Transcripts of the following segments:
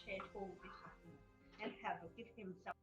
share tool this afternoon and have a give him some.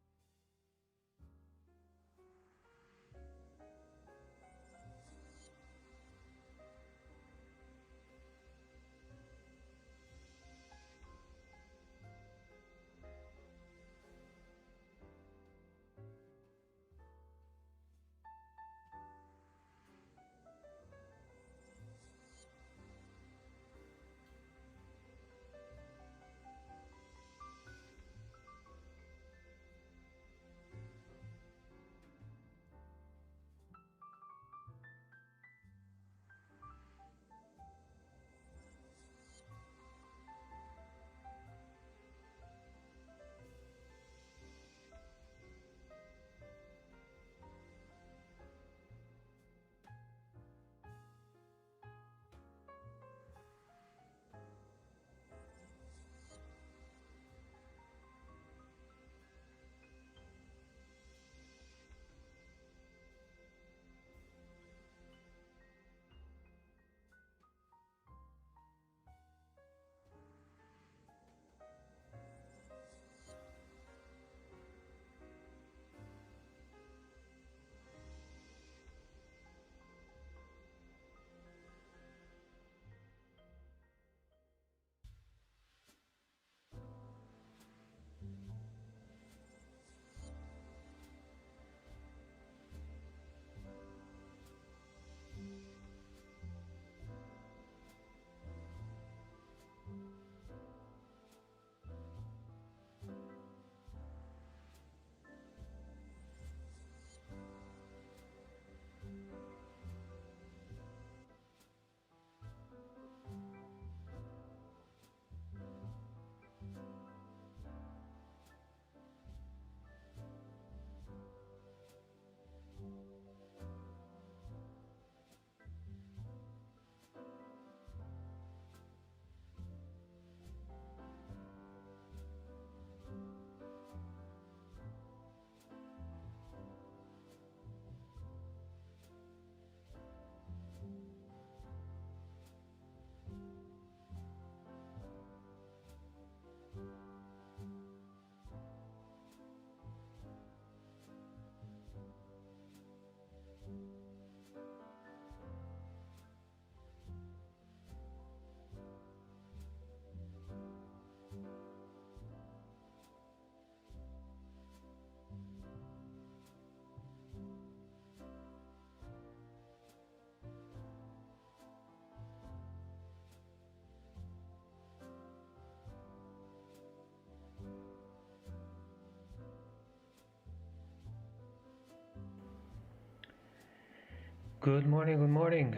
Good morning, good morning.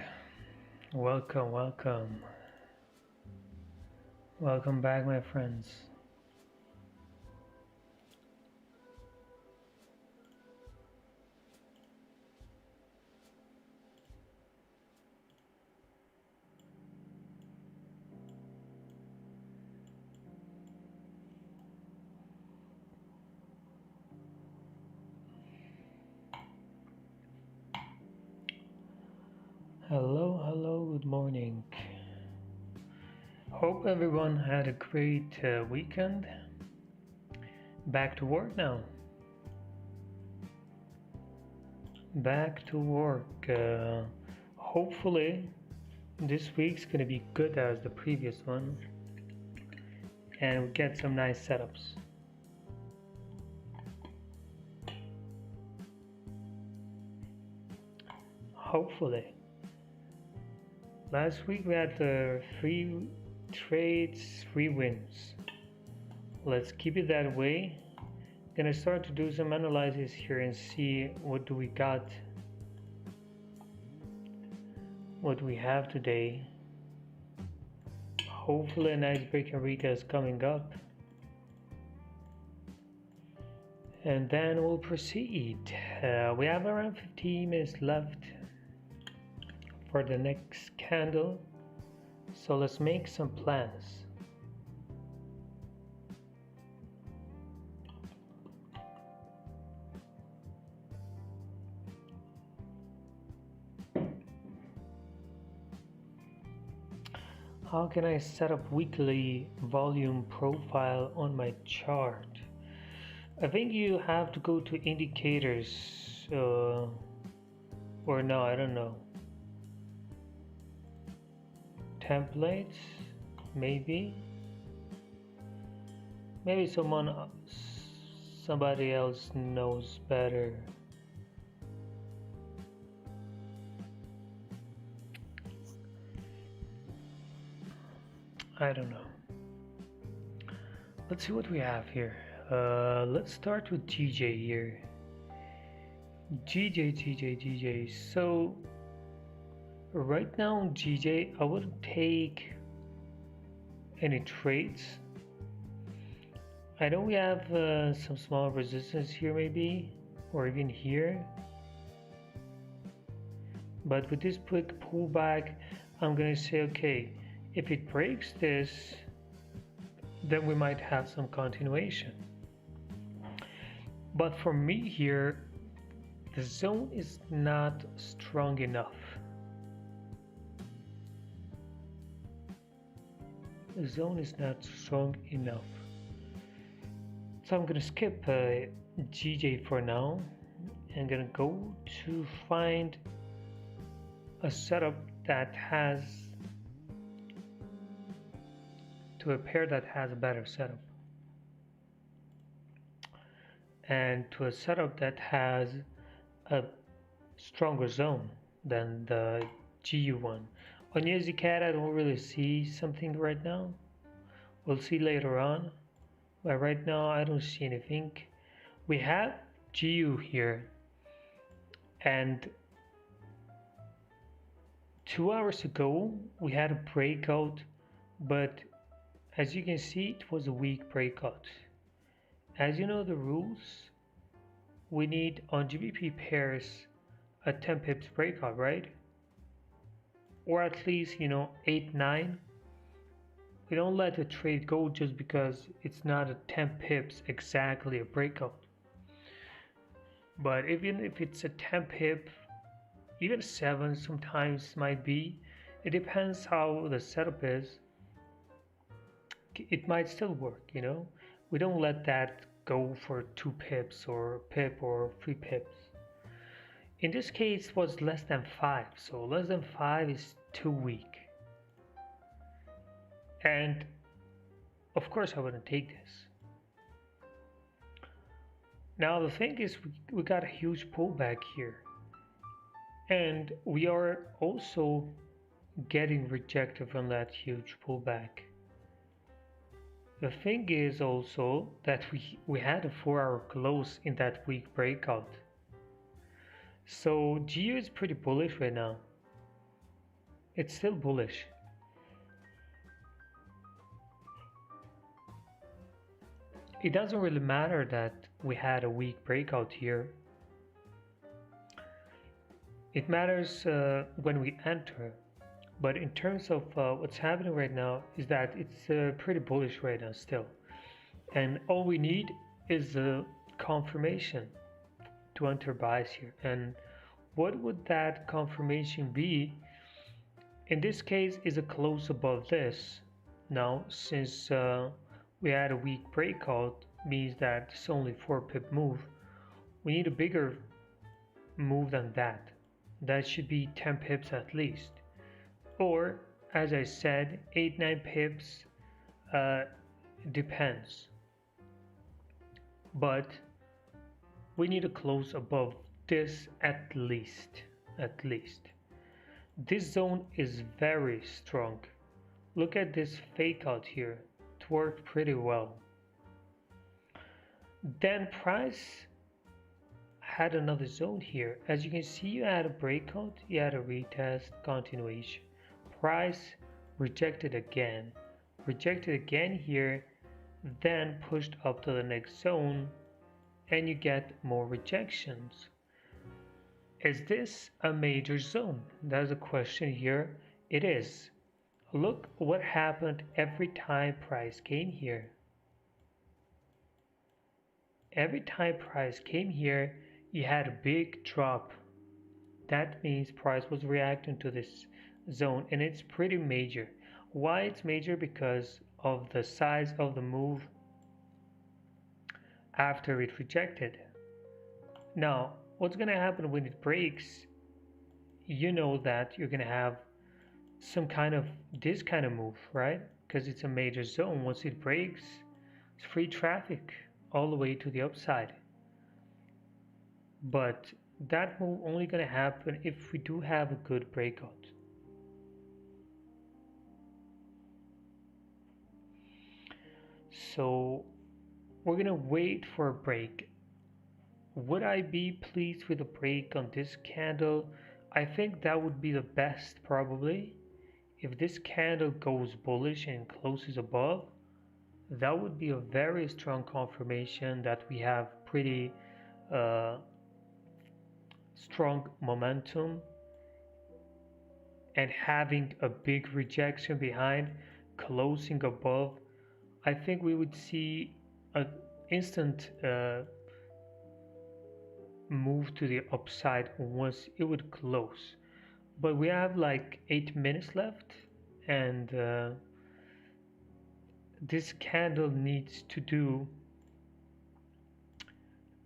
Welcome, welcome. Welcome back, my friends. Hello, hello, good morning. Hope everyone had a great weekend. Back to work now. Back to work. Hopefully, this week's gonna be good as the previous one, and we get some nice setups. Hopefully. Last week we had 3 trades, 3 wins. Let's keep it that way. Gonna start to do some analysis here and see what do we got, what we have today. Hopefully a nice break in retail is coming up, and then we'll proceed. We have around 15 minutes left for the next candle, so let's make some plans. How can I set up weekly volume profile on my chart? I think you have to go to indicators, or no, I don't know. Templates, maybe. Maybe somebody else knows better. I don't know. Let's see what we have here. Let's start with GJ here. GJ. So right now, GJ, I wouldn't take any trades. I know we have some small resistance here, maybe, or even here. But with this quick pullback, I'm gonna say, okay, if it breaks this, then we might have some continuation. But for me here, the zone is not strong enough. The zone is not strong enough. So I'm gonna skip GJ for now. I'm gonna go to find a setup that has to a pair that has a better setup, and to a setup that has a stronger zone than the GU one. On EasyCat, I don't really see something right now. We'll see later on, but right now I don't see anything. We have GU here, and 2 hours ago we had a breakout, but as you can see, it was a weak breakout. As you know the rules, we need on GBP pairs a 10 pips breakout, right? Or at least, 8, 9. We don't let the trade go just because it's not a 10 pips exactly a breakout. But even if it's a 10 pip, even 7 sometimes might be, it depends how the setup is. It might still work, We don't let that go for 2 pips or pip or 3 pips. In this case, it was less than 5, so less than 5 is too weak. And of course, I wouldn't take this. Now, the thing is, we got a huge pullback here, and we are also getting rejected from that huge pullback. The thing is also that we had a 4-hour close in that weak breakout. So GU is pretty bullish right now. It's still bullish. It doesn't really matter that we had a weak breakout here. It matters when we enter. But in terms of what's happening right now is that it's pretty bullish right now still. And all we need is a confirmation to enter buys here. And what would that confirmation be? In this case, is a close above this. Now, since we had a weak breakout, means that it's only 4 pip move. We need a bigger move than that. That should be 10 pips at least. Or, as I said, 8, 9 pips, depends. But we need to close above this at least. This zone is very strong. Look at this fake out here. It worked pretty well. Then price had another zone here. As you can see, you had a breakout, you had a retest, continuation. Price rejected again here, then pushed up to the next zone, and you get more rejections. Is this a major zone? That's a question here. It is. Look what happened every time price came here. Every time price came here, you had a big drop. That means price was reacting to this zone, and it's pretty major. Why it's major? Because of the size of the move after it rejected. Now, what's going to happen when it breaks? You know that you're going to have some kind of this kind of move, right? Because it's a major zone. Once it breaks, it's free traffic all the way to the upside. But that move only going to happen if we do have a good breakout. So we're going to wait for a break. Would I be pleased with a break on this candle? I think that would be the best probably. If this candle goes bullish and closes above, that would be a very strong confirmation that we have pretty uh, strong momentum, and having a big rejection behind closing above, I think we would see an instant move to the upside once it would close. But we have like 8 minutes left, and this candle needs to do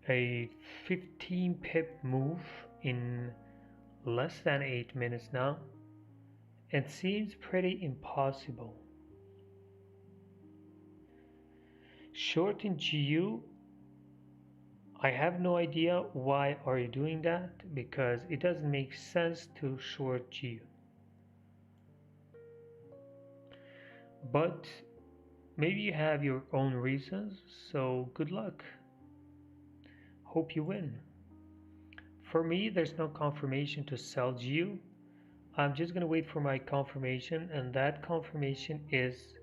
a 15 pip move in less than 8 minutes now. It seems pretty impossible. Short in GU, I have no idea why are you doing that, because it doesn't make sense to short GU. But maybe you have your own reasons, so good luck. Hope you win. For me, there's no confirmation to sell GU. I'm just gonna wait for my confirmation, and that confirmation is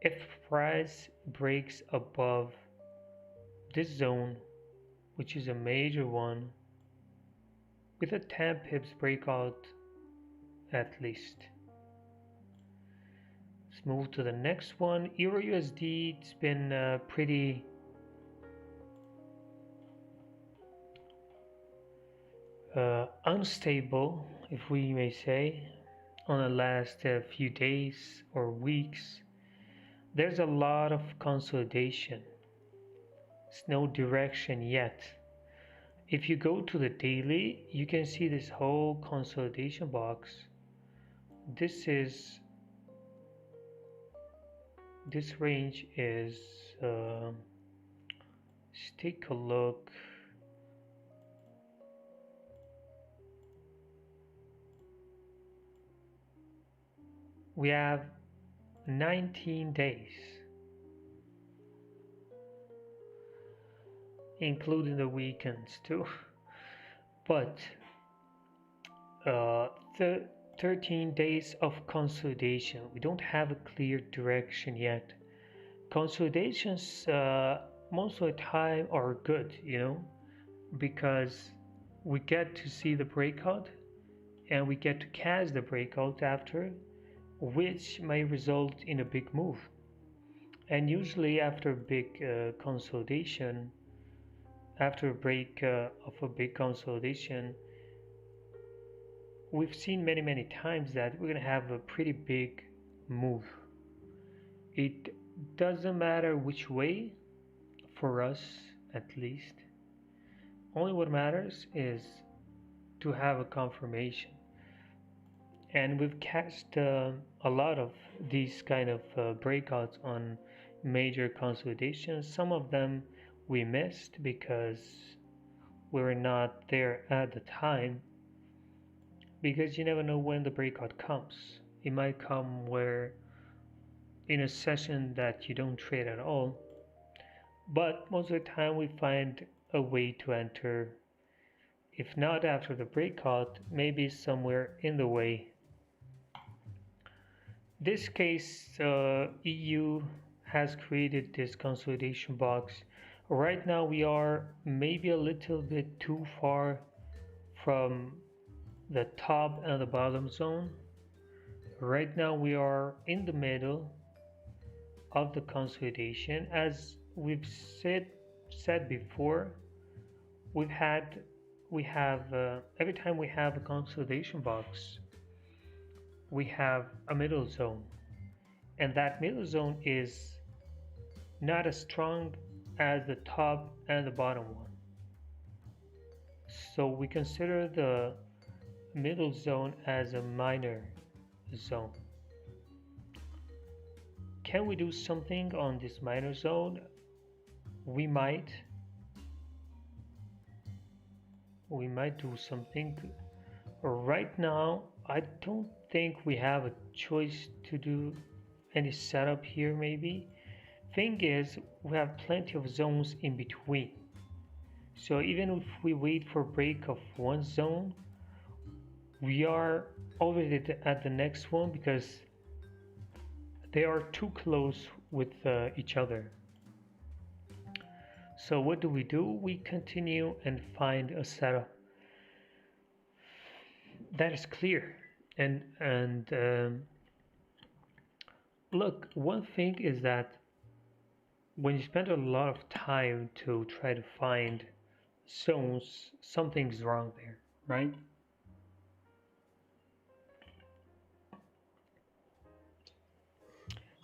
if price breaks above this zone, which is a major one, with a 10 pips breakout at least. Let's move to the next one. Euro USD, it's been pretty unstable, if we may say, on the last few days or weeks. There's a lot of consolidation. There's no direction yet. If you go to the daily, you can see this whole consolidation box. This range is, let's take a look. We have 19 days, including the weekends too. But 13 days of consolidation. We don't have a clear direction yet. Consolidations most of the time are good, because we get to see the breakout and we get to catch the breakout after, which may result in a big move. And usually after a big consolidation, after a break of a big consolidation, we've seen many times that we're going to have a pretty big move. It doesn't matter which way, for us at least. Only what matters is to have a confirmation. And we've catched a lot of these kind of breakouts on major consolidations. Some of them we missed because we were not there at the time, because you never know when the breakout comes. It might come where in a session that you don't trade at all, but most of the time we find a way to enter, if not after the breakout, maybe somewhere in the way. This case, EU has created this consolidation box. Right now we are maybe a little bit too far from the top and the bottom zone. Right now we are in the middle of the consolidation. As we've said before, we have every time we have a consolidation box, we have a middle zone, and that middle zone is not as strong as the top and the bottom one. So we consider the middle zone as a minor zone. Can we do something on this minor zone? We might. We might do something. Right now, I don't think we have a choice to do any setup here maybe. Thing is, we have plenty of zones in between. So even if we wait for break of one zone, we are already at the next one because they are too close with each other. So what do? We continue and find a setup that is clear. And look, one thing is that when you spend a lot of time to try to find zones, something's wrong there, right?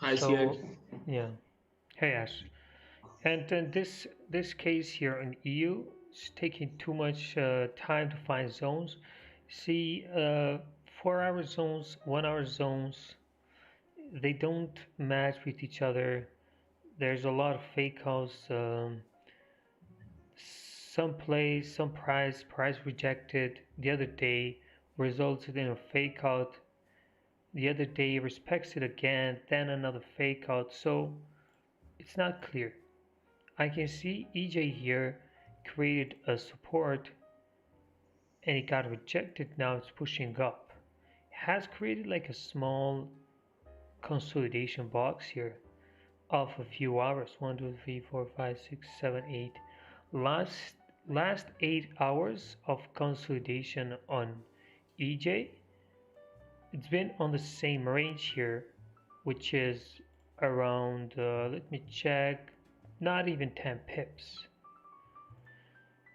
I see it. So, yeah. Hey Ash. And then this case here in EU is taking too much time to find zones. See, 4 hour zones, 1 hour zones, they don't match with each other. There's a lot of fake outs. Some plays, some price rejected the other day resulted in a fake out. The other day respects it again, then another fake out. So it's not clear. I can see EJ here created a support and it got rejected. Now it's pushing up. It has created like a small consolidation box here of a few hours. 1, 2, 3, 4, 5, 6, 7, 8. Last 8 hours of consolidation on EJ. It's been on the same range here, which is around, let me check, not even 10 pips.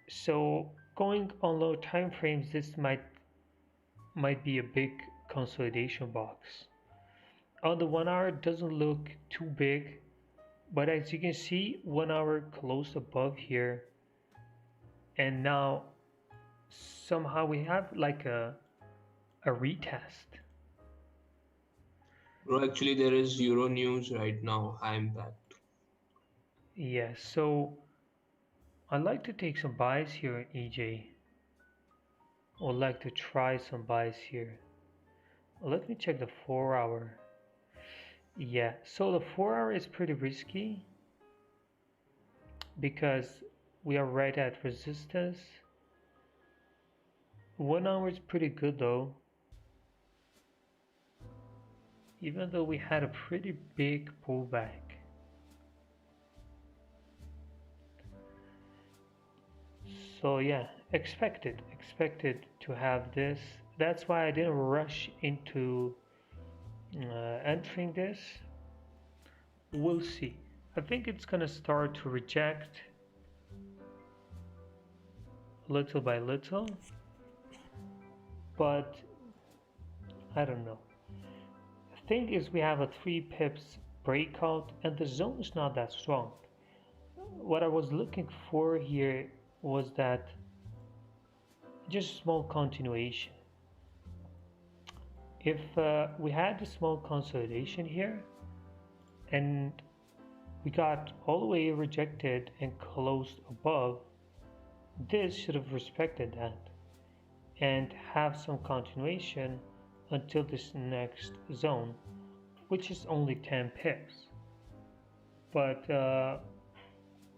So going on low time frames, this might be a big consolidation box. On the 1 hour, it doesn't look too big, but as you can see, 1 hour closed above here, and now somehow we have like a retest. Bro, actually, there is Euro news right now. High impact. Yeah, so I'd like to take some buys here in EJ. I'd like to try some buys here. Let me check the 4 hour. Yeah, so the 4 hour is pretty risky because we are right at resistance. 1 hour is pretty good though, even though we had a pretty big pullback. So yeah, expected to have this. That's why I didn't rush into entering this. We'll see. I think it's gonna start to reject little by little, but I don't know. The thing is, we have a 3 pips breakout and the zone is not that strong. What I was looking for here was that just small continuation. If we had a small consolidation here and we got all the way rejected and closed above, this should have respected that and have some continuation until this next zone, which is only 10 pips. But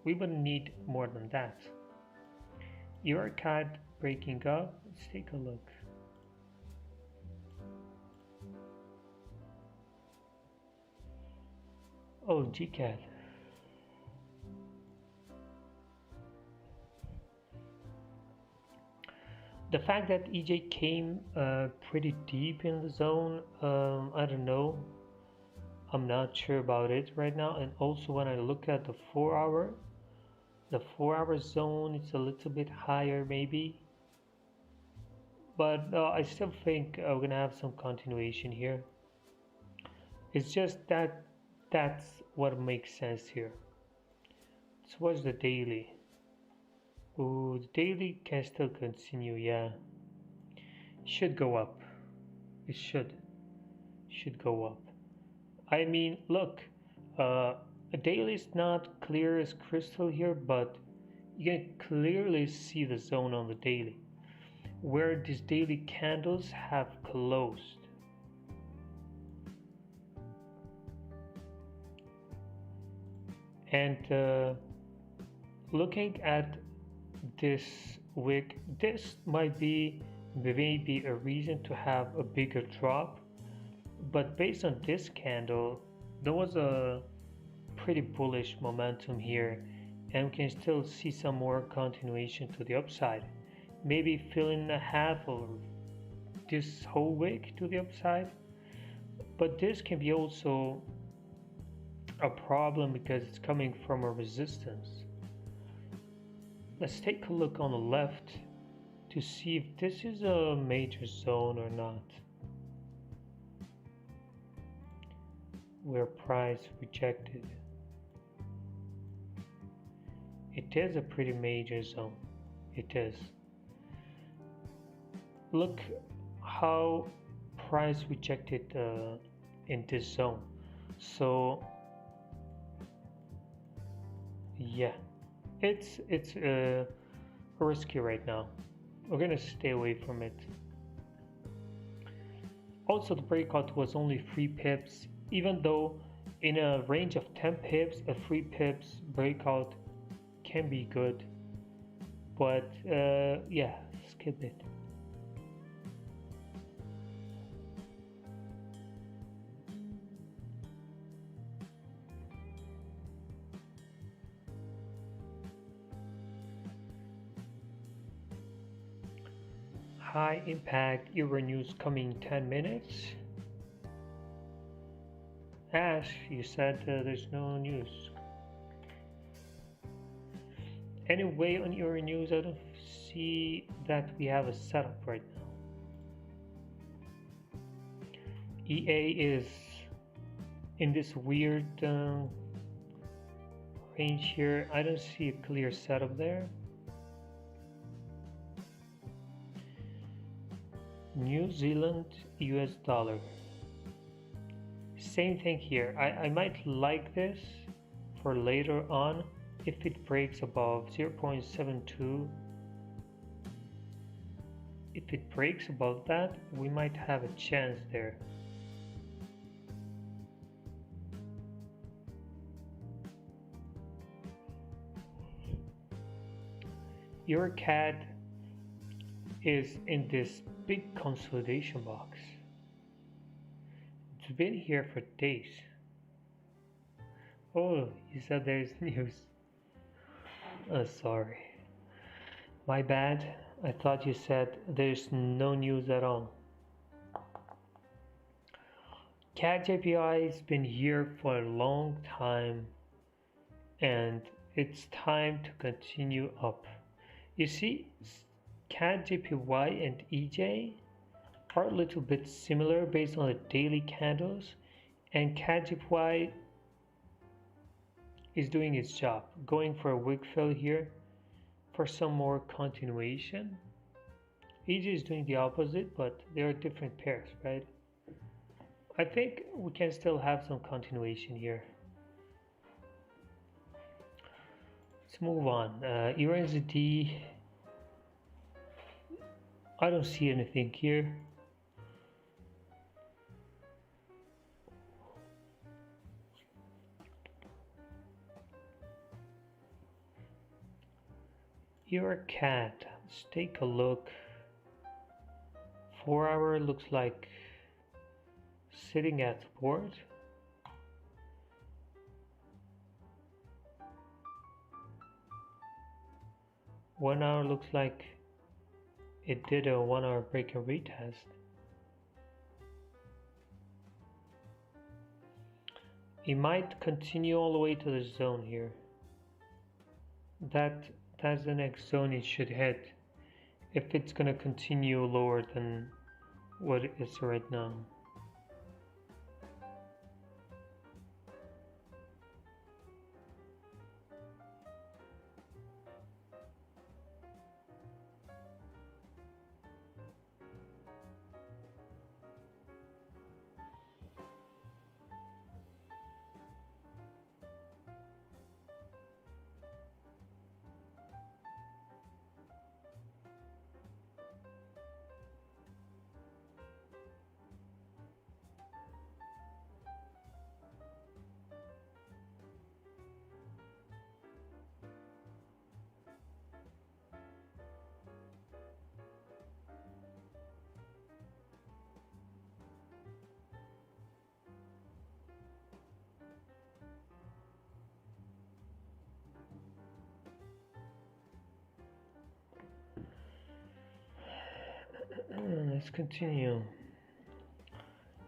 we wouldn't need more than that. EuroCAD breaking up. Let's take a look. Oh, GCAD. The fact that EJ came pretty deep in the zone, I don't know. I'm not sure about it right now. And also when I look at the 4 hour, the 4 hour zone is a little bit higher maybe. but I still think we're gonna have some continuation here. It's just that that's what makes sense here. So what's the daily? Ooh, the daily can still continue, yeah. Should go up. It should go up. I mean, look, a daily is not clear as crystal here, but you can clearly see the zone on the daily, where these daily candles have closed. And looking at this wick, this might be maybe a reason to have a bigger drop, but based on this candle, there was a pretty bullish momentum here, and we can still see some more continuation to the upside, maybe filling a half of this whole wick to the upside. But this can be also a problem because it's coming from a resistance. Let's take a look on the left to see if this is a major zone or not, where price rejected. It is a pretty major zone. It is. Look how price rejected in this zone. So yeah, it's risky right now. We're gonna stay away from it. Also, the breakout was only 3 pips, even though in a range of 10 pips, a 3 pips breakout can be good. But yeah, skip it. High impact Euro news coming 10 minutes. Ash, you said there's no news. Anyway, on Euro news, I don't see that we have a setup right now. EA is in this weird range here. I don't see a clear setup there. New Zealand US dollar. Same thing here. I might like this for later on if it breaks above 0.72. If it breaks above that, we might have a chance there. Your cat is in this big consolidation box. It's been here for days. Oh, you said there's news. Sorry. My bad. I thought you said there's no news at all. CAD JPI has been here for a long time and it's time to continue up. You see, CAD JPY and EJ are a little bit similar based on the daily candles, and CAD JPY is doing its job, going for a wick fill here for some more continuation. EJ is doing the opposite, but they are different pairs, right? I think we can still have some continuation here. Let's move on. USD, I don't see anything here. Your cat, let's take a look. 4 hour looks like sitting at support. One hour looks like it did a 1 hour break and retest. It might continue all the way to the zone here. That's the next zone it should hit. if it's gonna continue lower than what it is right now. Let's continue.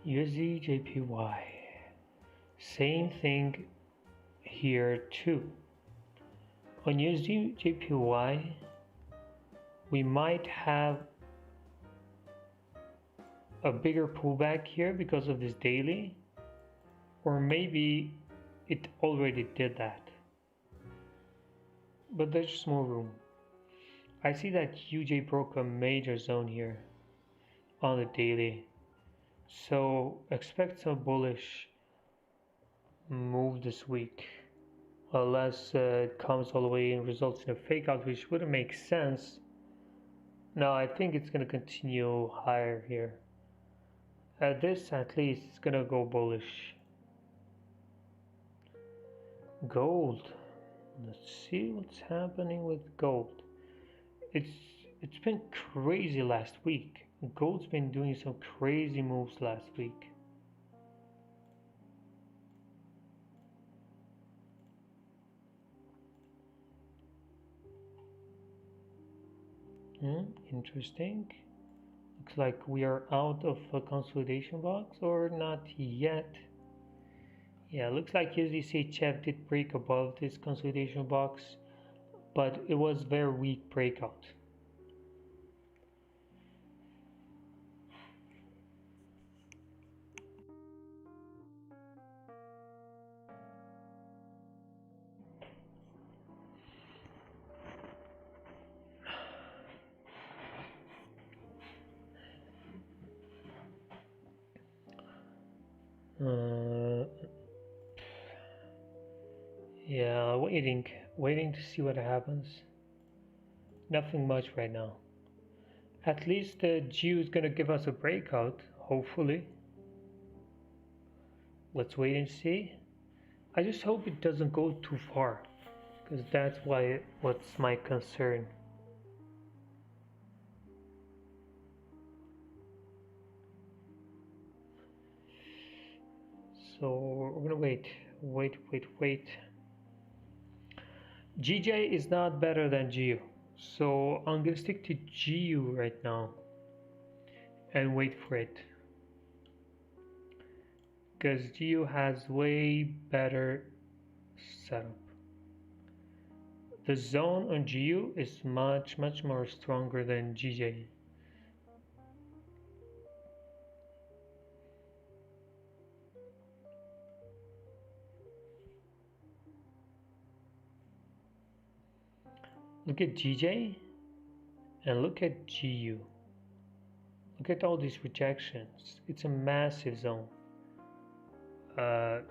USD JPY. Same thing here too. On USD JPY, we might have a bigger pullback here because of this daily, or maybe it already did that. But there's just more room. I see that UJ broke a major zone here on the daily, so expect some bullish move this week, unless it comes all the way and results in a fake out, which wouldn't make sense. No, I think it's going to continue higher here. At this, at least, it's going to go bullish. Gold. Let's see what's happening with gold. It's been crazy last week. Gold's been doing some crazy moves last week. Interesting. Looks like we are out of a consolidation box, or not yet. Yeah, looks like USDCHF did break above this consolidation box, but it was very weak breakout. Yeah, waiting to see what happens. Nothing much right now. At least the GU is gonna give us a breakout, hopefully. Let's wait and see. I just hope it doesn't go too far, because that's what's my concern. So we're gonna wait. GJ is not better than GU, so I'm gonna stick to GU right now and wait for it, because GU has way better setup. The zone on GU is much more stronger than GJ. Look at GJ and look at GU. Look at all these rejections. It's a massive zone.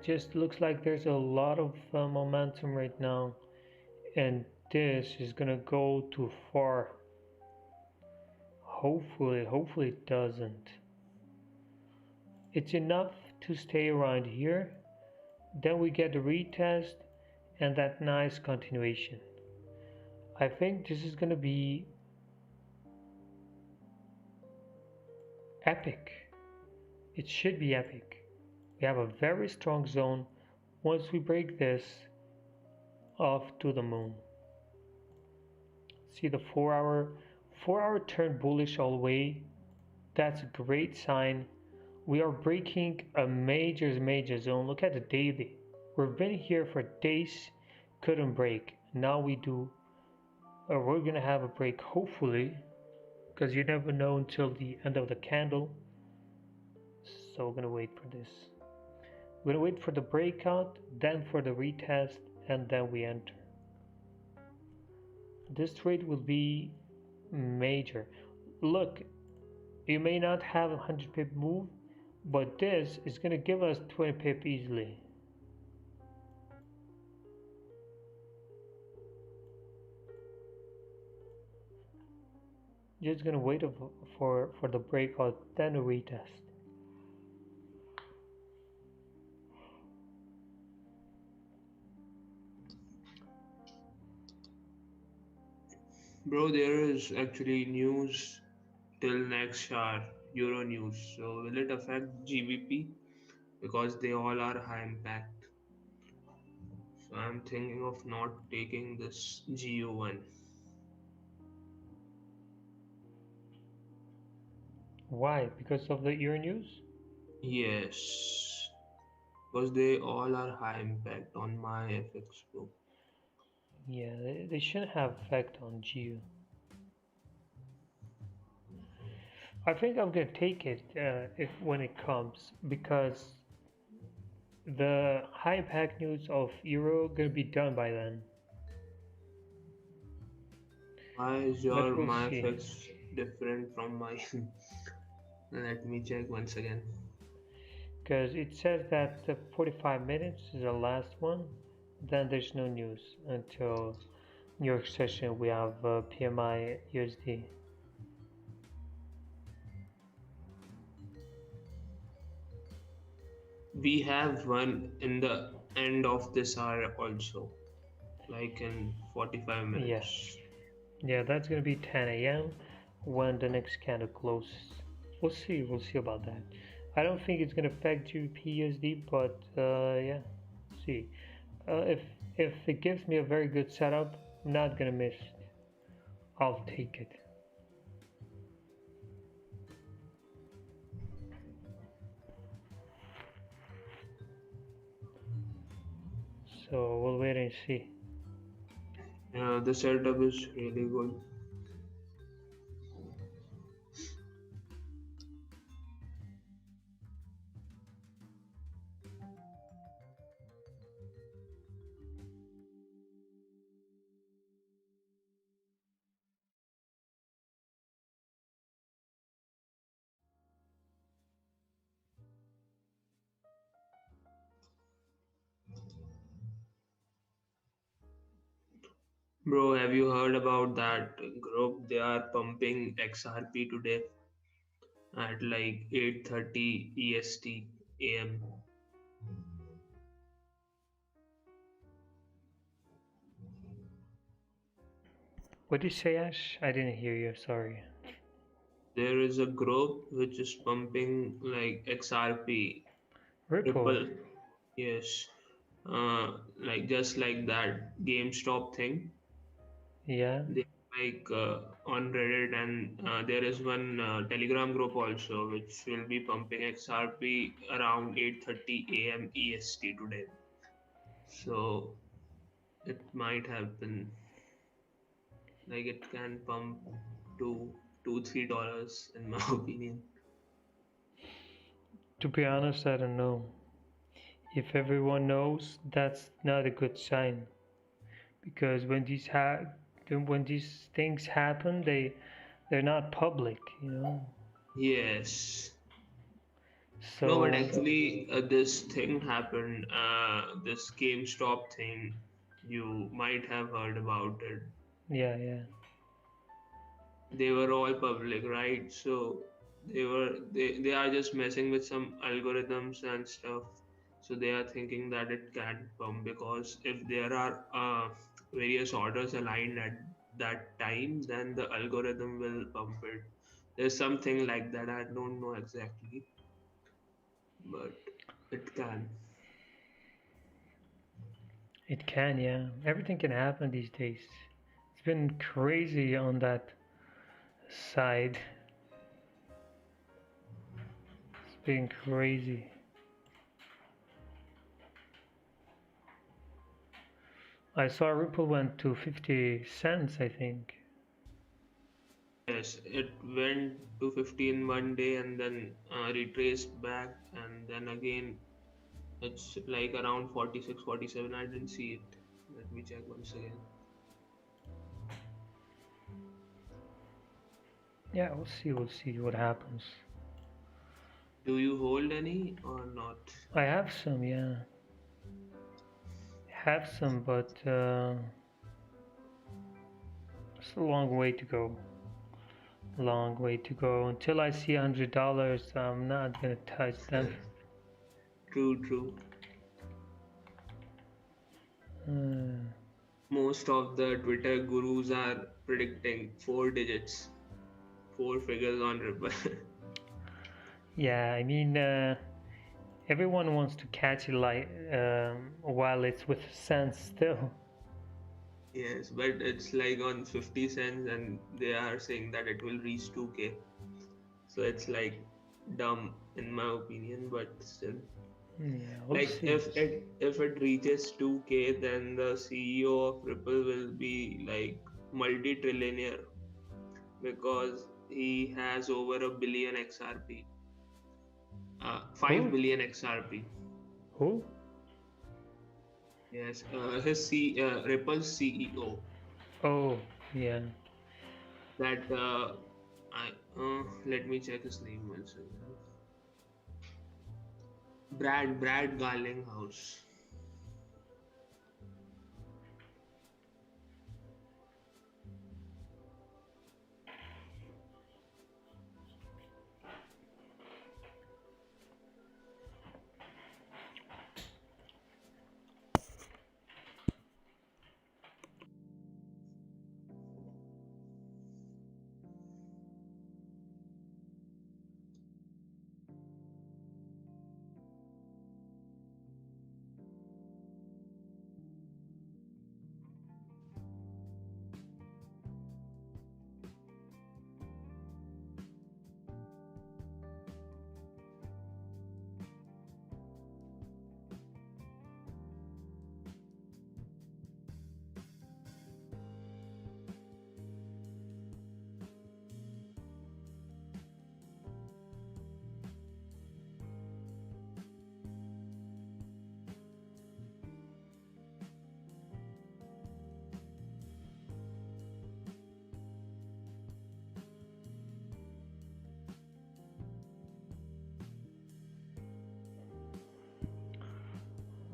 Just looks like there's a lot of momentum right now, and this is gonna go too far. Hopefully it doesn't. It's enough to stay around here. Then we get the retest and that nice continuation. I think this is gonna be epic. It should be epic. We have a very strong zone. Once we break this, off to the moon. See the 4-hour turn bullish all the way. That's a great sign. We are breaking a major zone. Look at the daily. We've been here for days, couldn't break. Now we do. We're gonna have a break, hopefully. because you never know until the end of the candle. So we're gonna wait for this. We're gonna wait for the breakout, then for the retest, and then we enter. This trade will be major. Look, you may not have a 100 pip move, but this is gonna give us 20 pip easily. Just gonna wait for the breakout, then a retest. Bro, there is actually news till next hour, Euro news. So will it affect GBP? Because they all are high impact. So I'm thinking of not taking this GU one. Why? Because of the ear news? Yes, because they all are high impact on my FX book. Yeah, they shouldn't have effect on GU. I think I'm gonna take it if when it comes because the high impact news of Euro gonna be done by then. Why is But your we'll my see. FX different from mine? Let me check once again. Because it says that the 45 minutes is the last one. Then there's no news until New York session. We have PMI USD. We have one in the end of this hour also, like in 45 Yeah, minutes. yeah, that's gonna be 10 a.m. when the next candle closes. We'll see. We'll see about that. I don't think it's gonna affect GBP but yeah, see. If it gives me a very good setup, I'm not gonna miss it. I'll take it. So we'll wait and see. The setup is really good. Bro, have you heard about that group? They are pumping XRP today at like 8:30 EST AM. What did you say, Ash? I didn't hear you. Sorry. There is a group which is pumping like XRP, Ripple. Ripple, yes, like just like that GameStop thing. Yeah. They like on Reddit, and there is one Telegram group also which will be pumping XRP around 8:30 a.m. EST today. So it might happen. Like it can pump to $2-3 in my opinion. To be honest, I don't know. If everyone knows, that's not a good sign because when these things happen, they're not public, you know. Yes. No, but So actually, this thing happened. This GameStop thing, you might have heard about it. yeah, yeah. They were all public, right? So they are just messing with some algorithms and stuff. So they are thinking that it can pump because if there are various orders aligned at that time, then the algorithm will pump it. There's something like that. I don't know exactly, but it can. It can, yeah. Everything can happen these days. It's been crazy on that side. It's been crazy. I saw Ripple went to 50 cents, I think. Yes, it went to 50 in one day and then retraced back, and then again it's like around 46, 47. I didn't see it. Let me check once again. Yeah, we'll see what happens. Do you hold any or not? I have some, yeah. Have some, but it's a long way to go. Long way to go. Until I see $100, I'm not gonna touch them. True, true. Uh, Most of the Twitter gurus are predicting four digits, four figures on Ripple. yeah, I mean, everyone wants to catch it like while it's with cents still. Yes, but it's like on 50 cents and they are saying that it will reach 2K. So it's like dumb in my opinion, but still. Yeah, we'll Like see. if it reaches 2K, then the CEO of Ripple will be like multi-trillionaire because he has over a billion XRP, 5 Who? billion XRP. Who? Yes, Ripple's CEO. Oh, yeah. That I let me check his name once again. Brad Garlinghouse.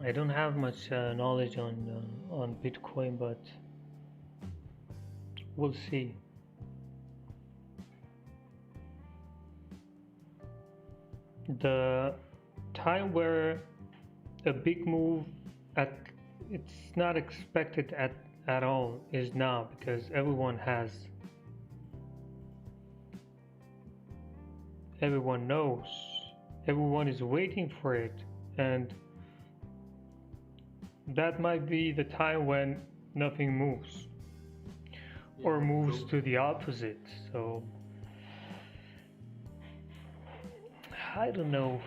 I don't have much knowledge on Bitcoin, but we'll see. The time where a big move at it's not expected at all is now because everyone knows, everyone is waiting for it, and that might be the time when nothing moves or Yeah, moves true. to the opposite. So I don't know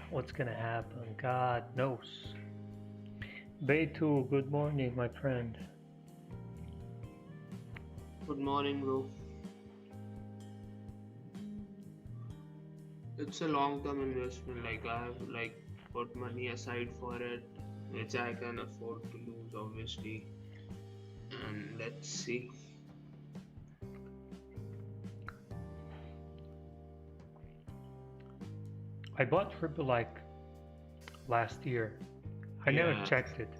what's gonna happen. God knows. Beitu, good morning, my friend. Good morning, bro. It's a long-term investment. Like I have like put money aside for it, which I can afford to lose, obviously. And let's see. I bought Ripple like last year. I never Yeah, checked it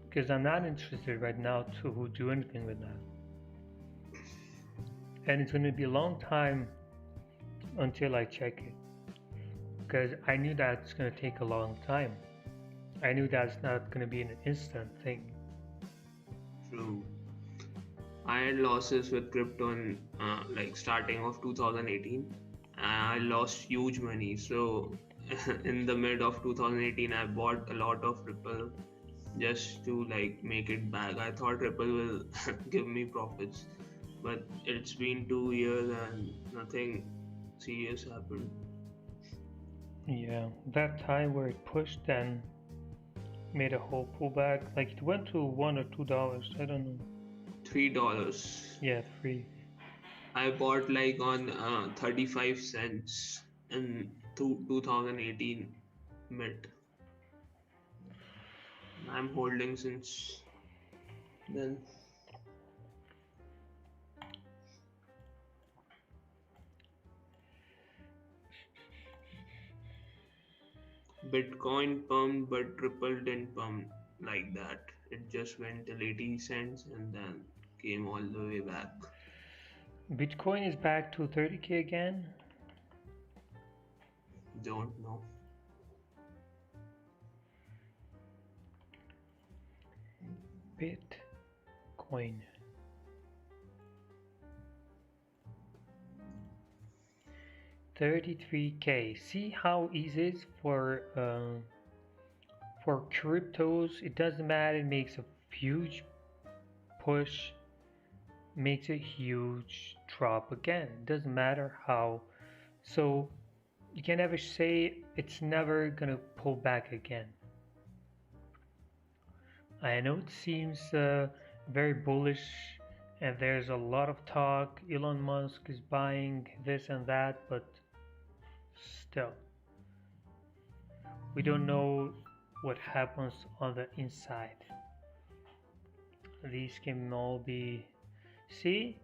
because I'm not interested right now to do anything with that. And it's going to be a long time until I check it because I knew that's going to take a long time. I knew that's not going to be an instant thing. true. I had losses with crypto in like starting of 2018. I lost huge money. So in the mid of 2018, I bought a lot of Ripple just to like make it back. I thought Ripple will give me profits, but it's been 2 years and nothing serious happened. Yeah, that time where it pushed and made a whole pullback, like it went to $1 or $2. I don't know. $3. Yeah, three. I bought like on 35 cents in 2018 mid. I'm holding since then. Bitcoin pumped, but Ripple didn't pump like that. It just went till 80 cents and then came all the way back. Bitcoin is back to 30K again. Don't know. Bitcoin. 33K. See how easy it is for cryptos. It doesn't matter. It makes a huge push, makes a huge drop again. It doesn't matter how. So you can never say it's never gonna pull back again. I know it seems very bullish, and there's a lot of talk. Elon Musk is buying this and that, but still, we don't know what happens on the inside. These can all be. See,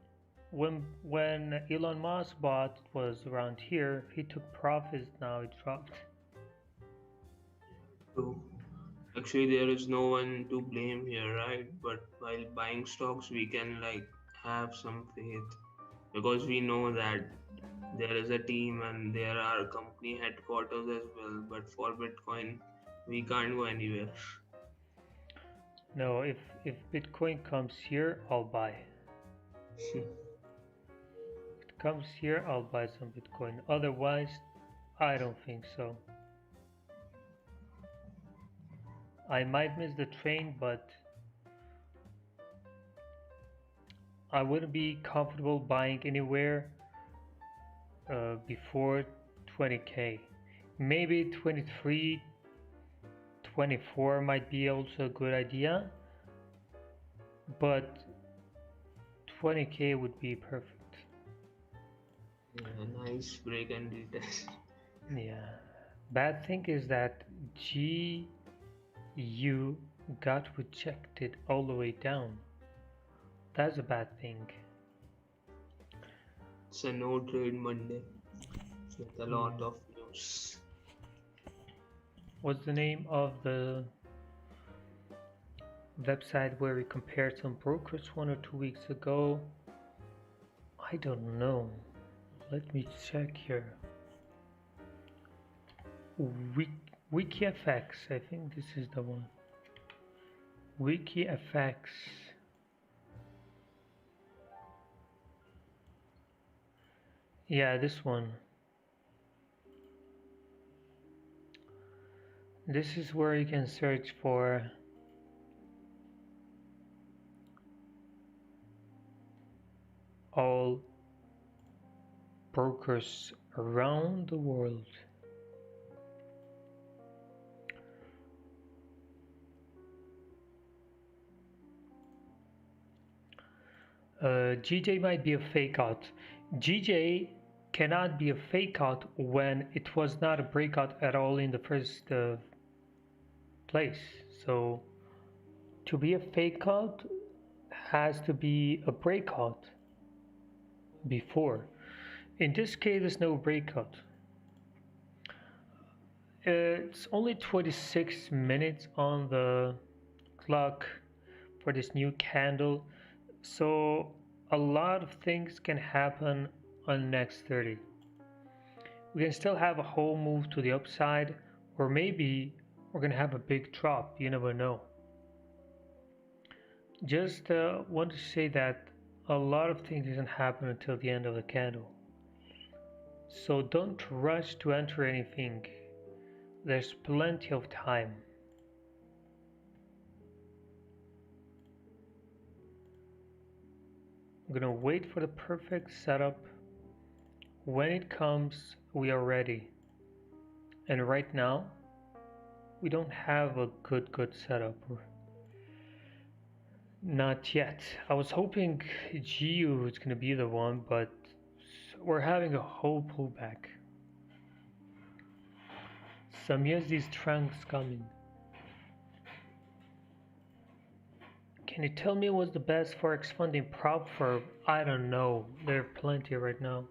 when Elon Musk bought it was around here. He took profits. Now it dropped. True. Actually, there is no one to blame here, right? But while buying stocks, we can like have some faith because we know that there is a team and there are company headquarters as well. But for Bitcoin, we can't go anywhere. No, if Bitcoin comes here, I'll buy. If it comes here, I'll buy some Bitcoin. Otherwise, I don't think so. I might miss the train, but I wouldn't be comfortable buying anywhere before 20K. Maybe 23, 24 might be also a good idea, but 20K would be perfect. Yeah, nice break and retest. Yeah. Bad thing is that GU got rejected all the way down. That's a bad thing. It's a no trade Monday with a lot of news. What's the name of the website where we compared some brokers 1 or 2 weeks ago? I don't know. Let me check here. WikiFX, I think this is the one. WikiFX. Yeah, this one. This is where you can search for all brokers around the world. GJ might be a fake out. GJ cannot be a fake out when it was not a breakout at all in the first place. So to be a fake out has to be a breakout before. In this case, there's no breakout. It's only 26 minutes on the clock for this new candle, so a lot of things can happen on the next 30. We can still have a whole move to the upside, or maybe we're gonna have a big drop. You never know. Just want to say that a lot of things doesn't happen until the end of the candle. So don't rush to enter anything. There's plenty of time. I'm gonna wait for the perfect setup. When it comes, we are ready. And right now, we don't have a good setup. Not yet. I was hoping GU was gonna be the one, but we're having a whole pullback. Some USD strengths coming. Can you tell me what's the best forex funding prop for? I don't know. There are plenty right now.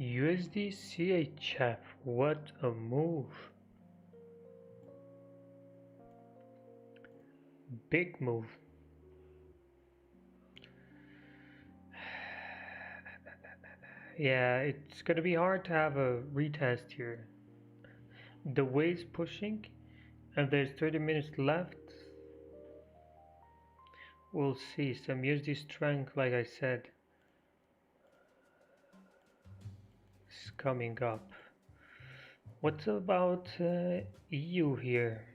USD CHF, what a move. Big move. Yeah, it's gonna be hard to have a retest here. The wave's pushing and there's 30 minutes left. We'll see. Some USD strength, like I said, is coming up. What about EU here?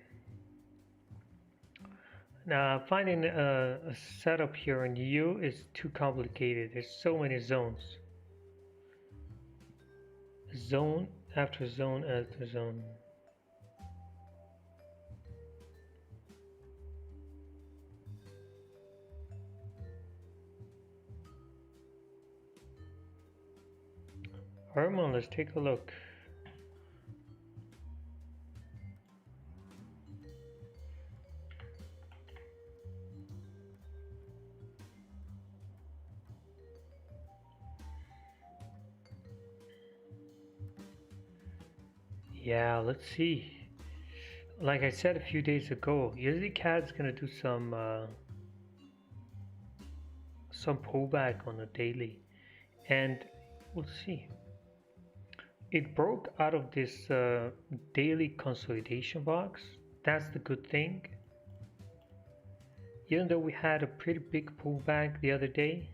Now, finding a setup here in EU is too complicated. There's so many zones. Zone after zone after zone. Herman, let's take a look. Yeah, let's see. Like I said a few days ago, USD CAD's gonna do some pullback on the daily, and we'll see. It broke out of this daily consolidation box. That's the good thing. Even though we had a pretty big pullback the other day.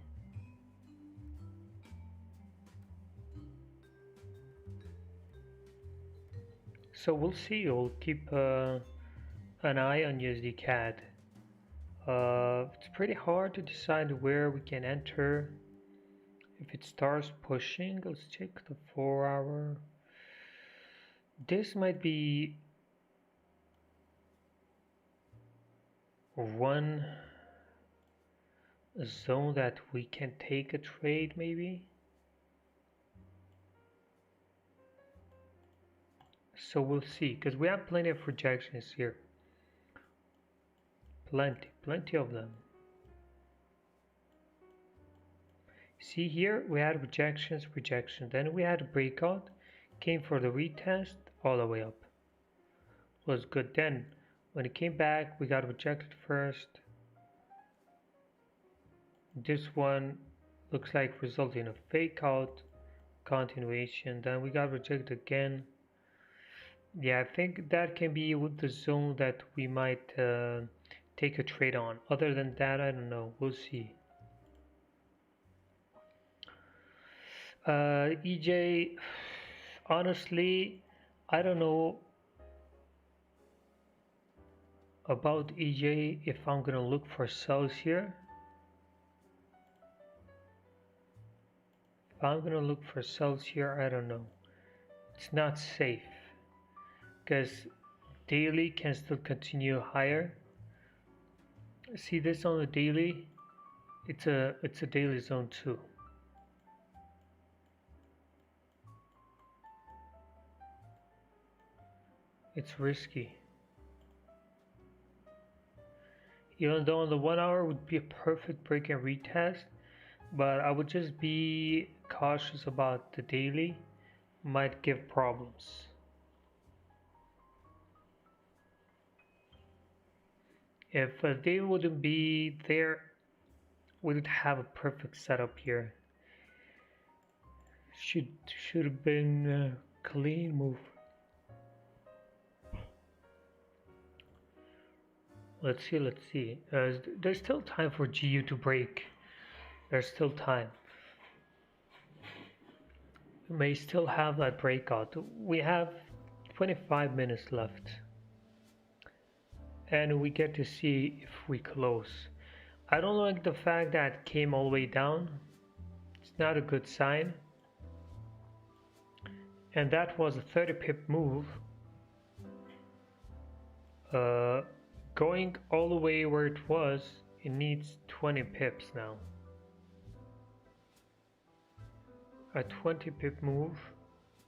So we'll see. We'll keep an eye on USD CAD. It's pretty hard to decide where we can enter. If it starts pushing, let's check the 4-hour. This might be one zone that we can take a trade, maybe. So we'll see, because we have plenty of rejections here. Plenty of them. See here, we had rejections, then we had a breakout, came for the retest, all the way up. Was good. Then When it came back, we got rejected first. This one looks like resulting in a fake out continuation. Then we got rejected again. Yeah, I think that can be with the zone that we might take a trade on. Other than that, I don't know. We'll see. EJ, honestly, I don't know about EJ if I'm gonna look for sells here. If I'm gonna look for sells here, I don't know. It's not safe because daily can still continue higher. See this on the daily? It's a daily zone too. It's risky. Even though on the 1 hour would be a perfect break and retest, but I would just be cautious about the daily. Might give problems. If they wouldn't be there, wouldn't have a perfect setup here. Should have been a clean move. Let's see. There's still time for GU to break. There's still time. We may still have that breakout. We have 25 minutes left. And we get to see if we close. I don't like the fact that it came all the way down. It's not a good sign. And that was a 30 pip move. Going all the way where it was, it needs 20 pips now. A 20 pip move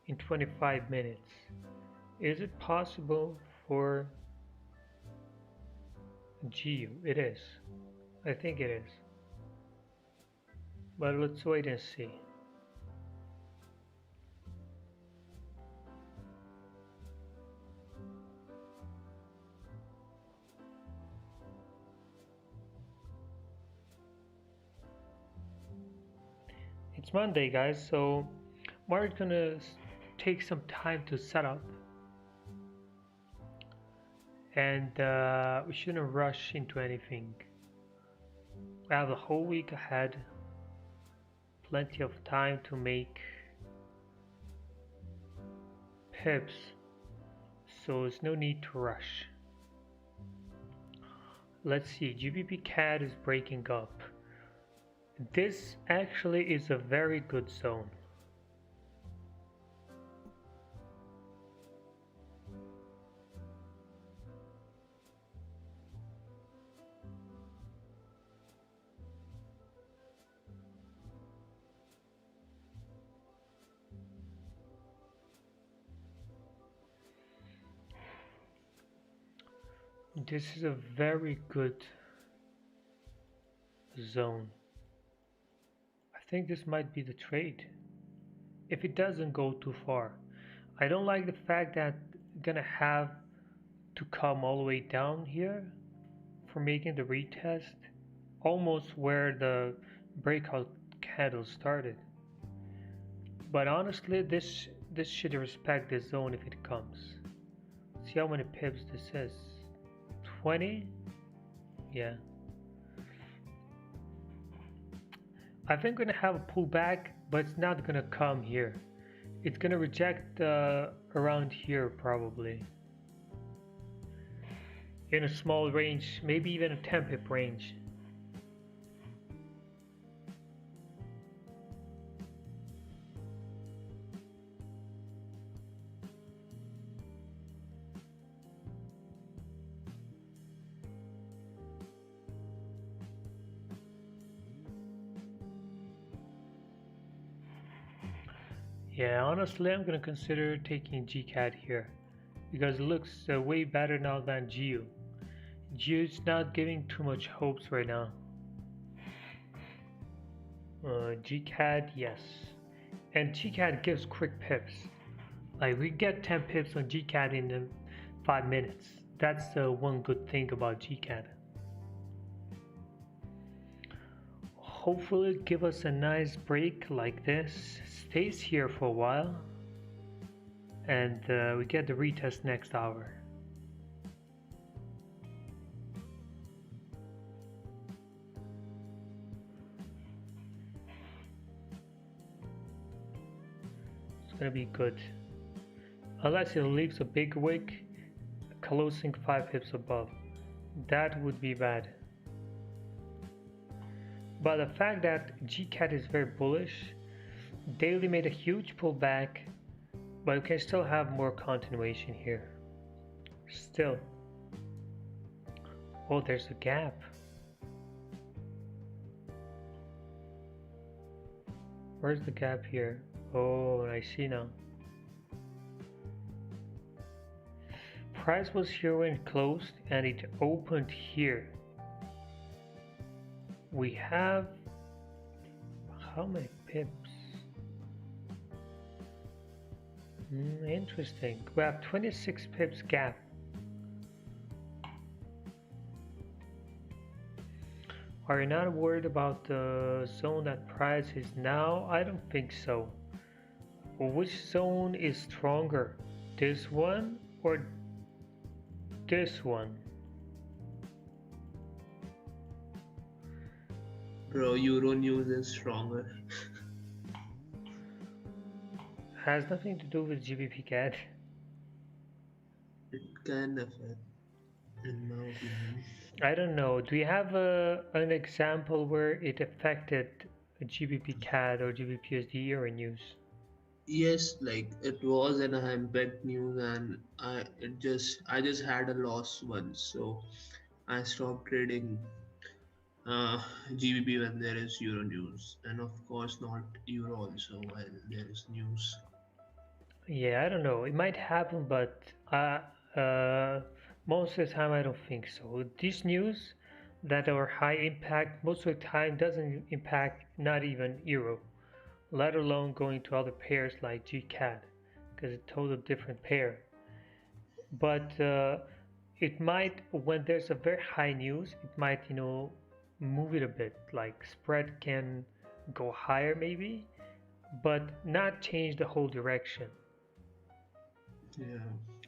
in 25 minutes. Is it possible for GU? It is. I think it is. But let's wait and see. It's Monday, guys, so market's gonna take some time to set up, and we shouldn't rush into anything. We have a whole week ahead, plenty of time to make pips, so there's no need to rush. Let's see, GBP CAD is breaking up. This actually is a very good zone. This is a very good zone. I think this might be the trade if it doesn't go too far. I don't like the fact that I'm gonna have to come all the way down here for making the retest, almost where the breakout candle started. But honestly, this should respect the zone if it comes. See how many pips this is. 20? Yeah. I think we're gonna have a pullback, but it's not gonna come here. It's gonna reject around here probably. In a small range, maybe even a 10 pip range. Yeah, honestly, I'm gonna consider taking GCAD here because it looks way better now than GU. GU's not giving too much hopes right now. GCAD, yes, and GCAD gives quick pips. Like we get 10 pips on GCAD in 5 minutes. That's the one good thing about GCAT. Hopefully give us a nice break like this, stays here for a while, and we get the retest next hour. It's gonna be good. Unless it leaves a big wick, closing 5 pips above. That would be bad. But the fact that GCAT is very bullish, daily made a huge pullback, but we can still have more continuation here. Still. Oh, there's a gap. Where's the gap here? Oh, I see now. Price was here when it closed and it opened here. We have how many pips? Interesting. We have 26 pips gap. Are you not worried about the zone that price is now? I don't think so. Which zone is stronger? This one or this one? Bro, Euro news is stronger. Has nothing to do with GBP CAD. It can affect, in my opinion. I don't know. Do you have an example where it affected GBP CAD or GBP USD Euro news? Yes, like it was an impact news, and I just had a loss once, so I stopped trading uh, GBP when there is Euro news, and of course not Euro also while there is news. Yeah, I don't know. It might happen, but most of the time I don't think so. These news that are high impact most of the time doesn't impact not even Euro, let alone going to other pairs like GCAD, because it's a total different pair. But it might, when there's a very high news, it might, move it a bit. Like spread can go higher maybe, but not change the whole direction. Yeah,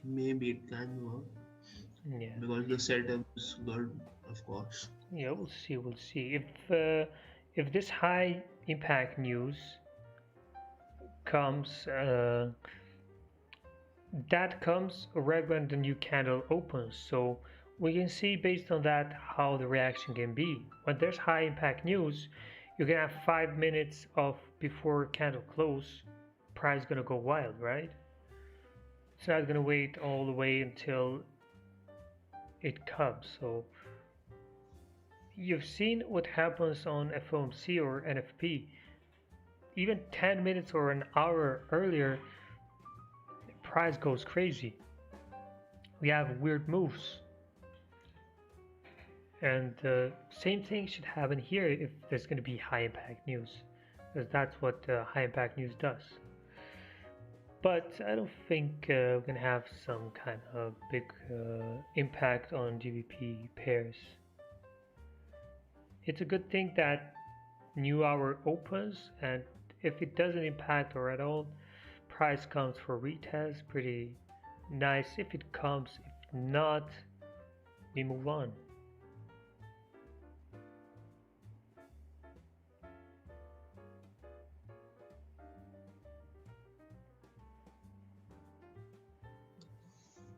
maybe it can work Yeah, because the setup is good, of course. yeah, we'll see. We'll see if this high impact news comes. That comes right when the new candle opens. So we can see based on that how the reaction can be. When there's high impact news, you can have 5 minutes of before candle close, price gonna go wild, right? It's not gonna wait all the way until it comes. So you've seen what happens on FOMC or NFP. Even 10 minutes or an hour earlier, price goes crazy. We have weird moves. And the same thing should happen here if there's going to be high impact news, because that's what high impact news does. But I don't think we're going to have some kind of big impact on GBP pairs. It's a good thing that new hour opens, and if it doesn't impact or at all, price comes for retest. Pretty nice if it comes. If not, we move on.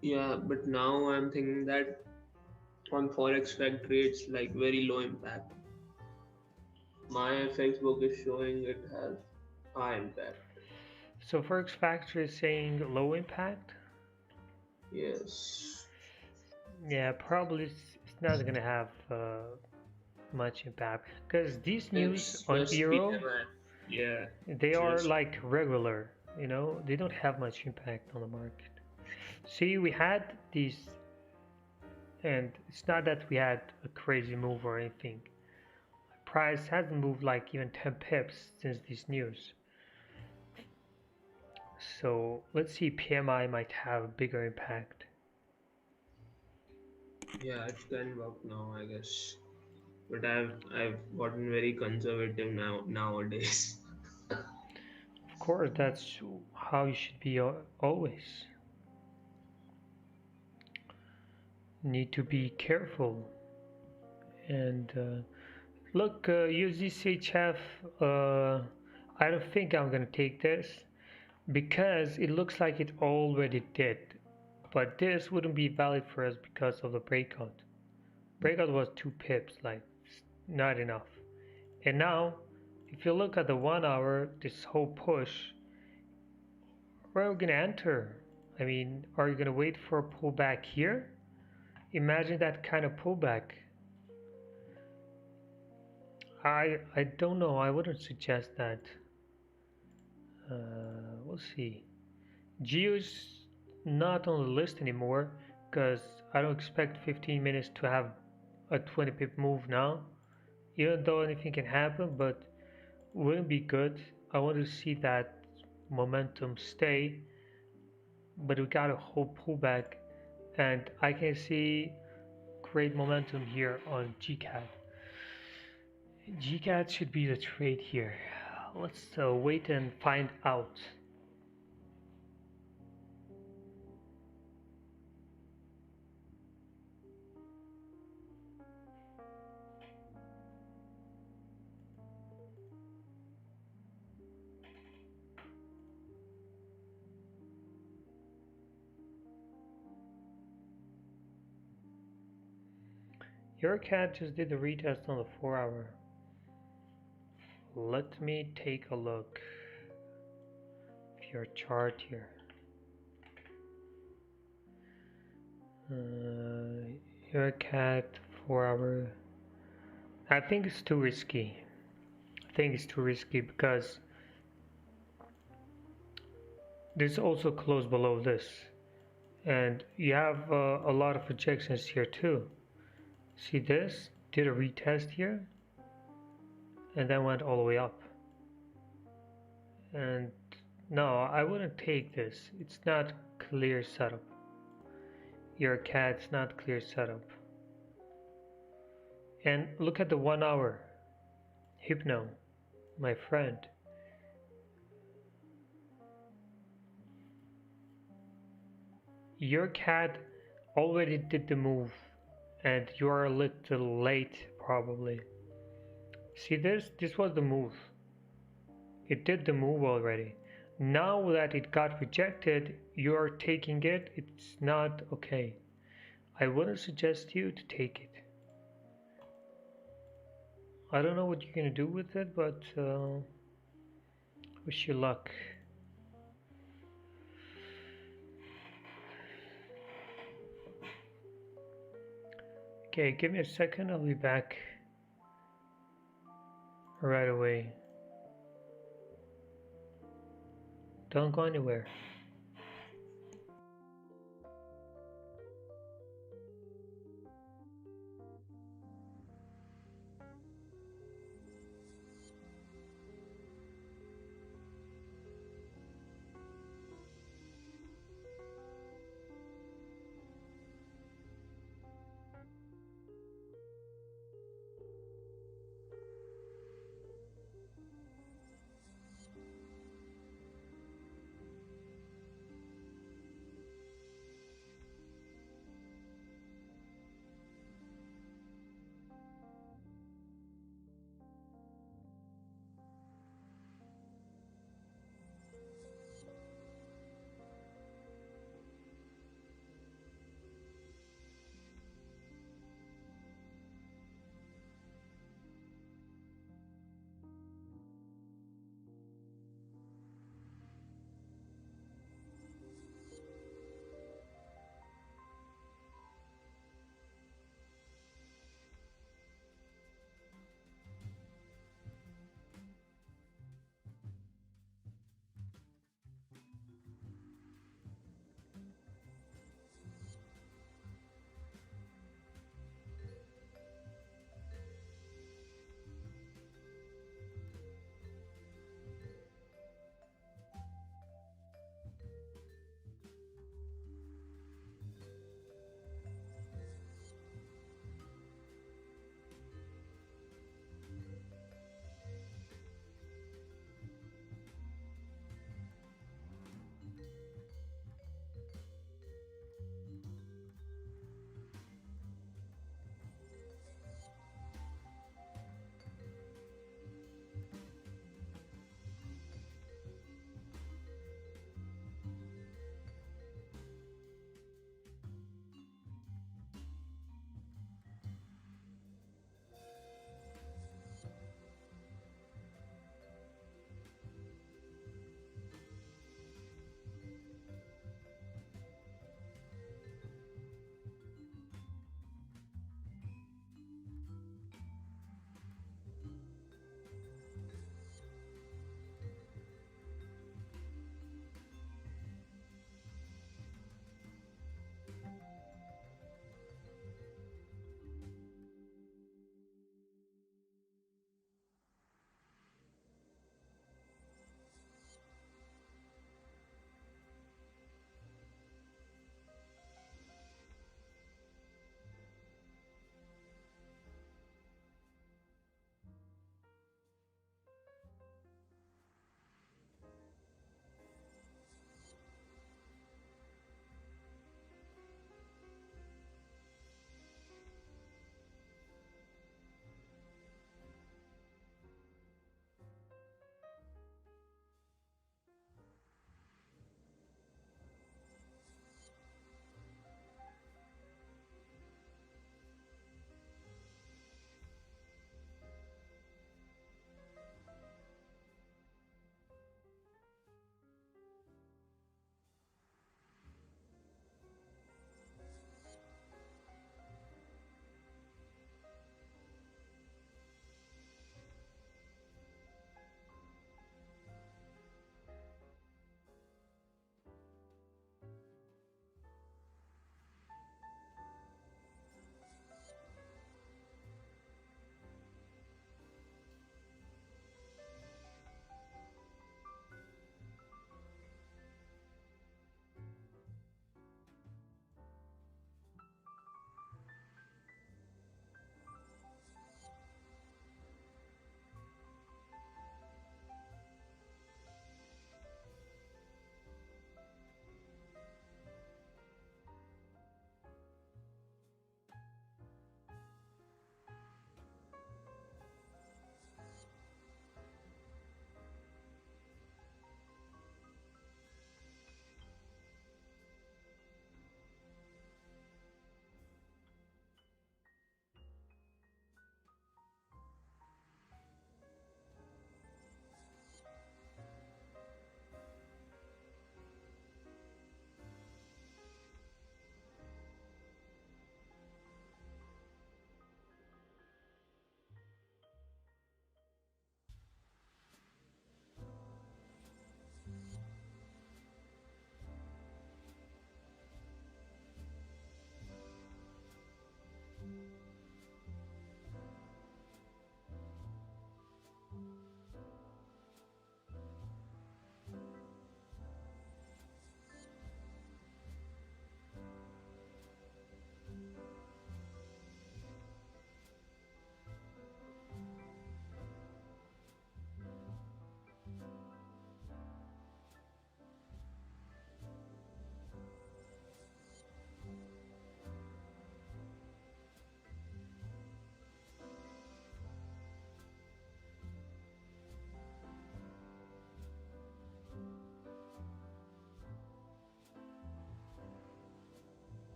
Yeah, but now I'm thinking that on Forex Factory it's like very low impact. My FX book is showing it has high impact. So FOREX Factory is saying low impact. Yes. Yeah, probably it's not gonna have much impact because these news It's on just Euro, PMI. Yeah. they are Just like regular, they don't have much impact on the market. See, we had these, and it's not that we had a crazy move or anything. Price hasn't moved like even 10 pips since this news. So let's see, PMI might have a bigger impact. Yeah, it can work now, I guess. But I've gotten very conservative nowadays. Of course, that's how you should be always. Need to be careful. And look, UZCHF, I don't think I'm gonna take this because it looks like it already did. But this wouldn't be valid for us because of the breakout. Breakout was 2 pips, like not enough. And now, if you look at the 1 hour, this whole push, where are we gonna enter? I mean, are you gonna wait for a pullback here? Imagine that kind of pullback. I don't know. I wouldn't suggest that. We'll see. Geo's not on the list anymore because I don't expect 15 minutes to have a 20 pip move now. Even though anything can happen, but wouldn't be good. I want to see that momentum stay, but we got a whole pullback, and I can see great momentum here on GCAT. GCAT should be the trade here. Let's wait and find out. Your cat just did the retest on the 4 hour. Let me take a look at your chart here. Your cat 4 hour. I think it's too risky. I think it's too risky because this also closed below this, and you have a lot of rejections here too. See this? Did a retest here, and then went all the way up. And no, I wouldn't take this. It's not clear setup. Your cat's not clear setup. And look at the 1 hour. Hypno, my friend. Your cat already did the move, and you are a little late probably. See this? This was the move. It did the move already. Now that it got rejected, you are taking it. It's not okay. I wouldn't suggest you to take it. I don't know what you're gonna do with it, but wish you luck. Okay, give me a second. I'll be back right away. Don't go anywhere.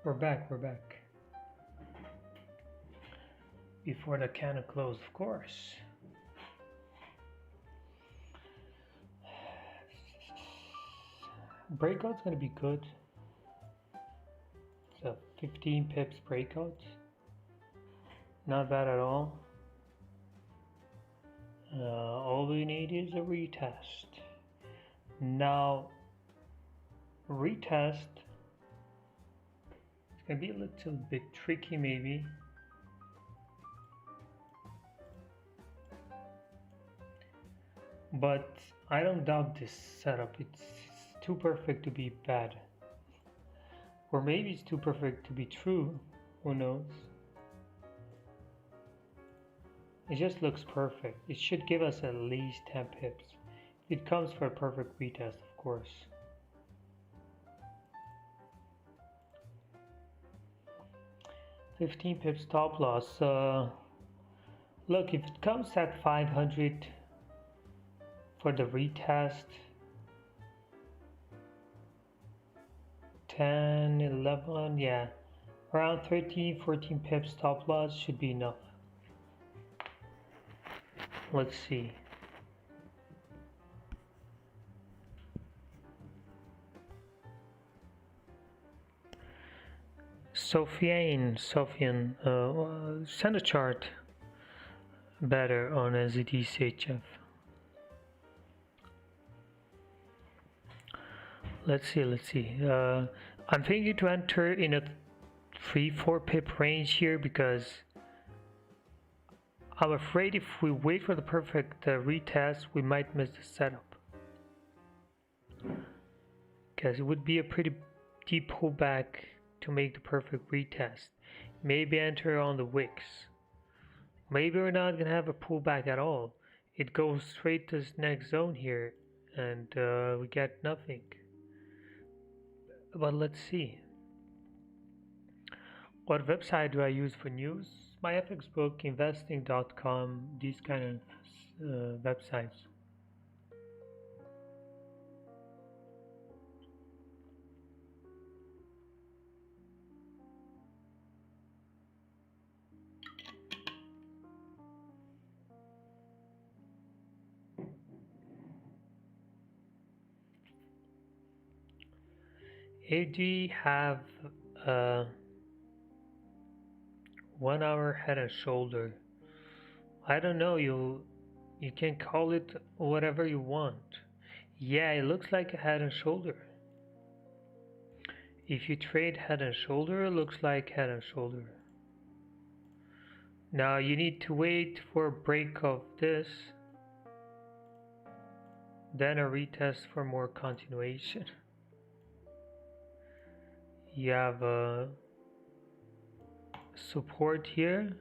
We're back, we're back. Before the candle closed, of course. Breakout's gonna be good. It's a 15 pips breakout. Not bad at all. All we need is a retest. Now, retest, it's gonna be a little bit tricky maybe. But I don't doubt this setup. It's too perfect to be bad. Or maybe it's too perfect to be true. Who knows? It just looks perfect. It should give us at least 10 pips. It comes for a perfect retest, of course. $15 pips stop loss. Look, if it comes at 500 for the retest, 10, 11, yeah, around 13, 14 pips stop loss should be enough. Let's see. Sofiane, send a chart better on SZDCHF. Let's see. I'm thinking to enter in a 3-4 pip range here because I'm afraid if we wait for the perfect retest, we might miss the setup. Because it would be a pretty deep pullback to make the perfect retest. Maybe enter on the wicks. Maybe we're not gonna have a pullback at all. It goes straight to this next zone here and we get nothing. But let's see. What website do I use for news? My FX book, investing.com, these kind of websites. AD have 1 hour head and shoulder. I don't know, you can call it whatever you want. Yeah, it looks like a head and shoulder. If you trade head and shoulder, it looks like head and shoulder. Now you need to wait for a break of this, then a retest for more continuation. You have a support here.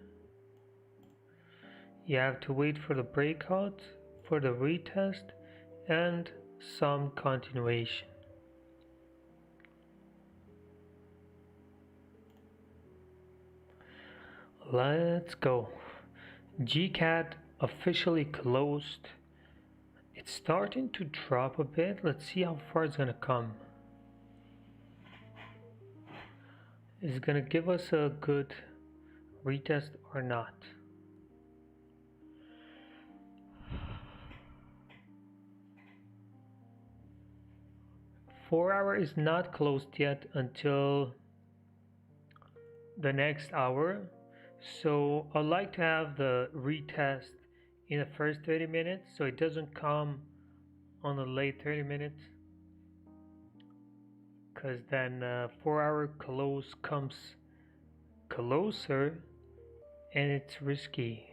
You have to wait for the breakout, for the retest, and some continuation. Let's go. GCAT officially closed. It's starting to drop a bit. Let's see how far it's gonna come. Is it gonna give us a good retest or not? Four-hour is not closed yet until the next hour, so I'd like to have the retest in the first 30 minutes so it doesn't come on the late 30 minutes, because then 4-hour close comes closer and it's risky.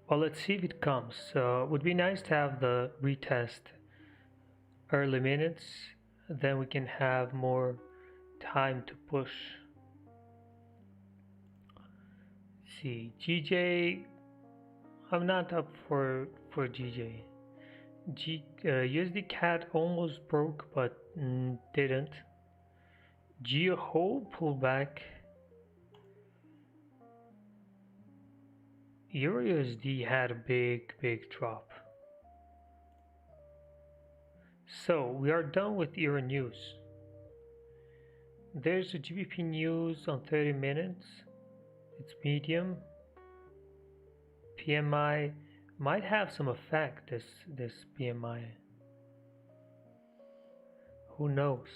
Well, let's see if it comes. So it would be nice to have the retest early minutes, then we can have more time to push. See, GJ, I'm not up for GJ. USD CAD almost broke but didn't. Geo whole pullback. Euro USD had a big drop. So we are done with Euro news. There's a GBP news on 30 minutes. It's medium. PMI might have some effect. This PMI. Who knows?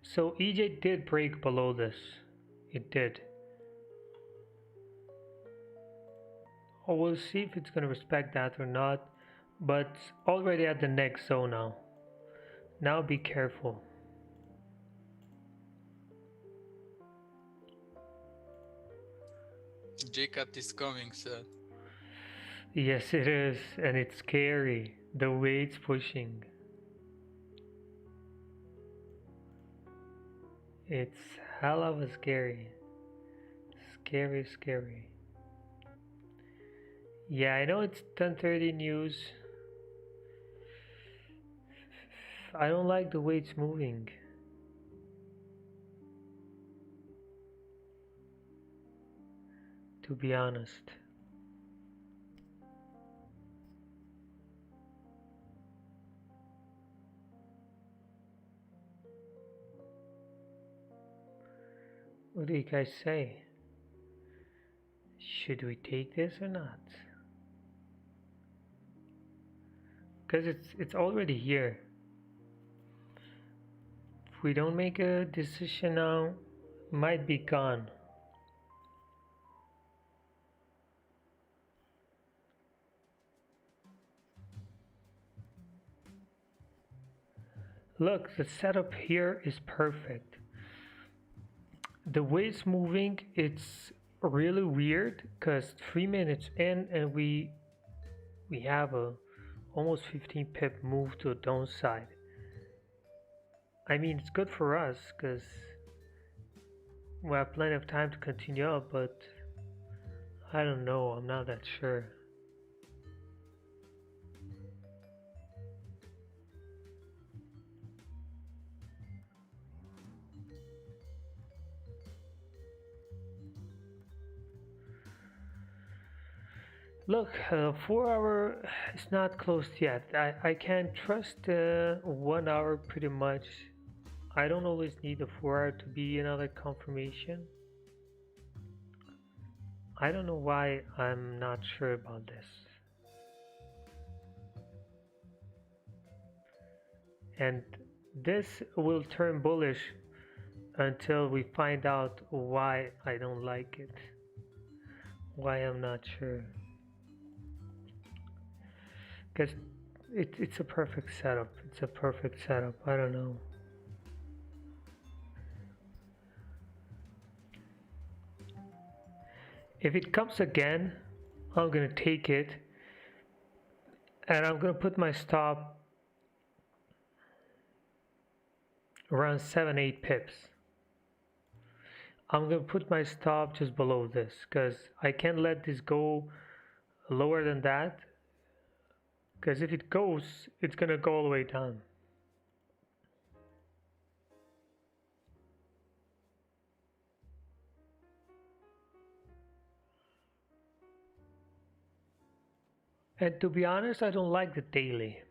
So EJ did break below this. It did. Oh, we'll see if it's gonna respect that or not. But already at the next zone now. Now be careful. JCat is coming, sir. Yes, it is, and it's scary the way it's pushing. It's hell of a scary. Scary, scary. Yeah, I know it's 10:30 news. I don't like the way it's moving. To be honest. What do you guys say? Should we take this or not? Because it's already here. If we don't make a decision now, it might be gone. Look, the setup here is perfect. The way it's moving, it's really weird because 3 minutes in and we have a almost 15 pip move to the downside. I mean, it's good for us because we have plenty of time to continue up, but I don't know, I'm not that sure. Look, 4 hour is not closed yet. I can't trust 1 hour pretty much. I don't always need a 4 hour to be another confirmation. I don't know why I'm not sure about this. And this will turn bullish until we find out why I don't like it. Why I'm not sure. Because it's a perfect setup. It's a perfect setup. I don't know. If it comes again, I'm gonna take it and I'm gonna put my stop around 7-8 pips. I'm gonna put my stop just below this because I can't let this go lower than that, because if it goes, it's gonna go all the way down. And to be honest, I don't like the daily.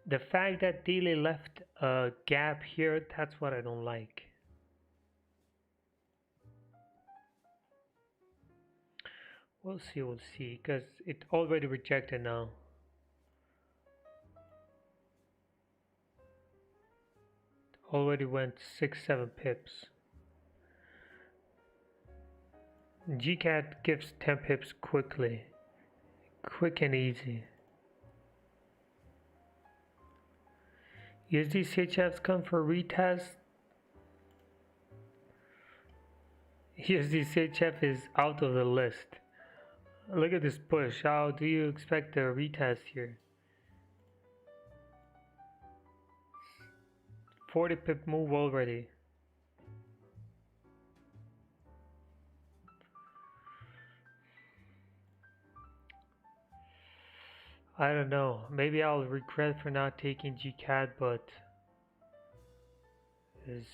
The fact that daily left a gap here, that's what I don't like. We'll see, because it already rejected now. It already went 6-7 pips. GCAT gives 10 pips quickly. Quick and easy. USD CHFs come for retest. USD CHF is out of the list. Look at this push. How do you expect a retest here? 40 pip move already. I don't know. Maybe I'll regret for not taking GCAT, but it's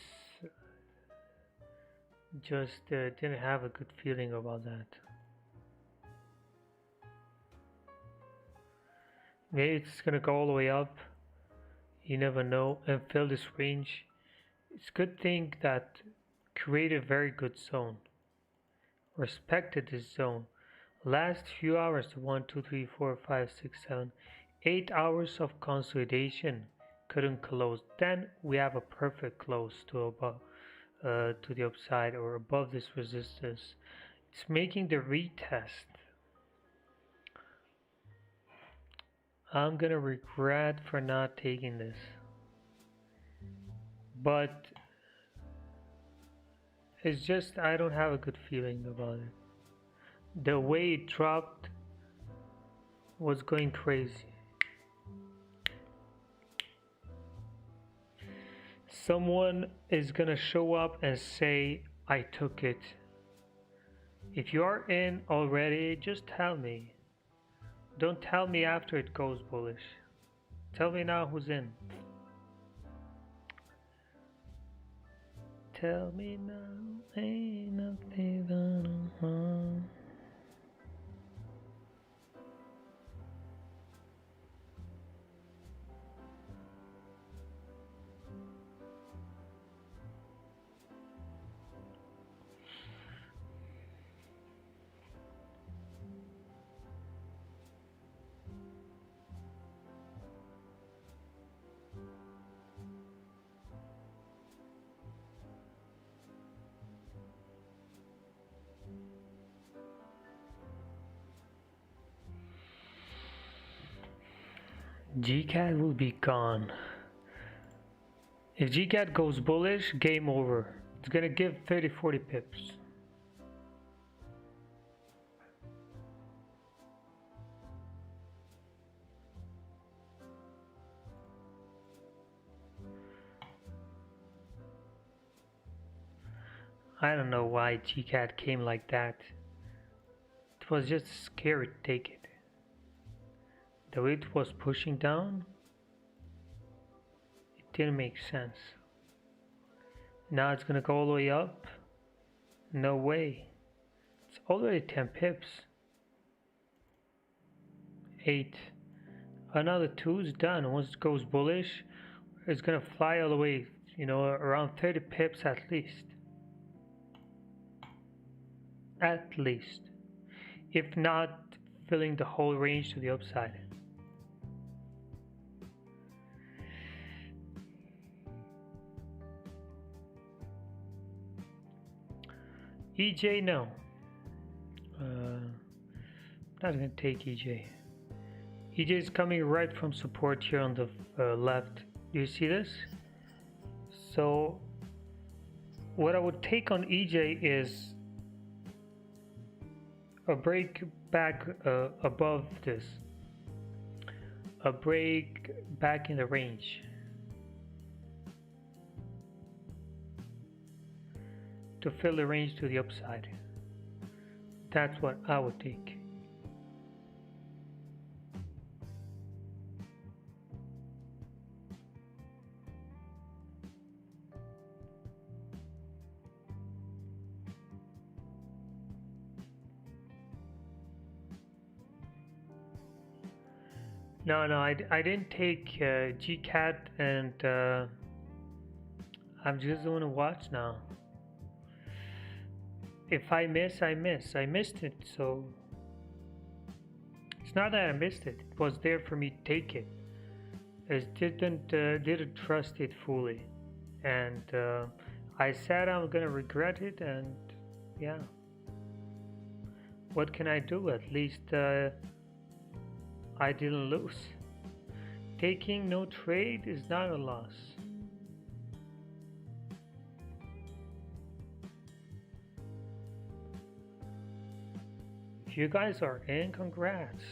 just didn't have a good feeling about that. Maybe it's gonna go all the way up. You never know, and fill this range. It's a good thing that created a very good zone. Respected this zone. Last few hours, 1, 2, 3, 4, 5, 6, 7, 8 hours of consolidation couldn't close. Then we have a perfect close to above, to the upside or above this resistance. It's making the retest. I'm gonna regret for not taking this, but it's just I don't have a good feeling about it. The way it dropped was going crazy. Someone is gonna show up and say, I took it. If you are in already, just tell me. Don't tell me after it goes bullish. Tell me now who's in. Tell me now, ain't nothing but harm. GCAT will be gone. If GCAT goes bullish, game over. It's gonna give 30-40 pips. I don't know why GCAT came like that. It was just scary to take it. The way it was pushing down, it didn't make sense. Now it's gonna go all the way up. No way. It's already 10 pips. 8. Another 2 is done. Once it goes bullish, it's gonna fly all the way, around 30 pips at least. At least. If not, filling the whole range to the upside. EJ, no. Not gonna take EJ. EJ is coming right from support here on the left. Do you see this? So what I would take on EJ is a break back above this. A break back in the range. To fill the range to the upside. That's what I would take. No, I didn't take GCAT, and I'm just going to watch now. If I miss, I miss. I missed it, so it's not that I missed it. It was there for me to take it. I didn't trust it fully, and I said I'm gonna regret it, and yeah. What can I do? At least I didn't lose. Taking no trade is not a loss. If you guys are in, congrats.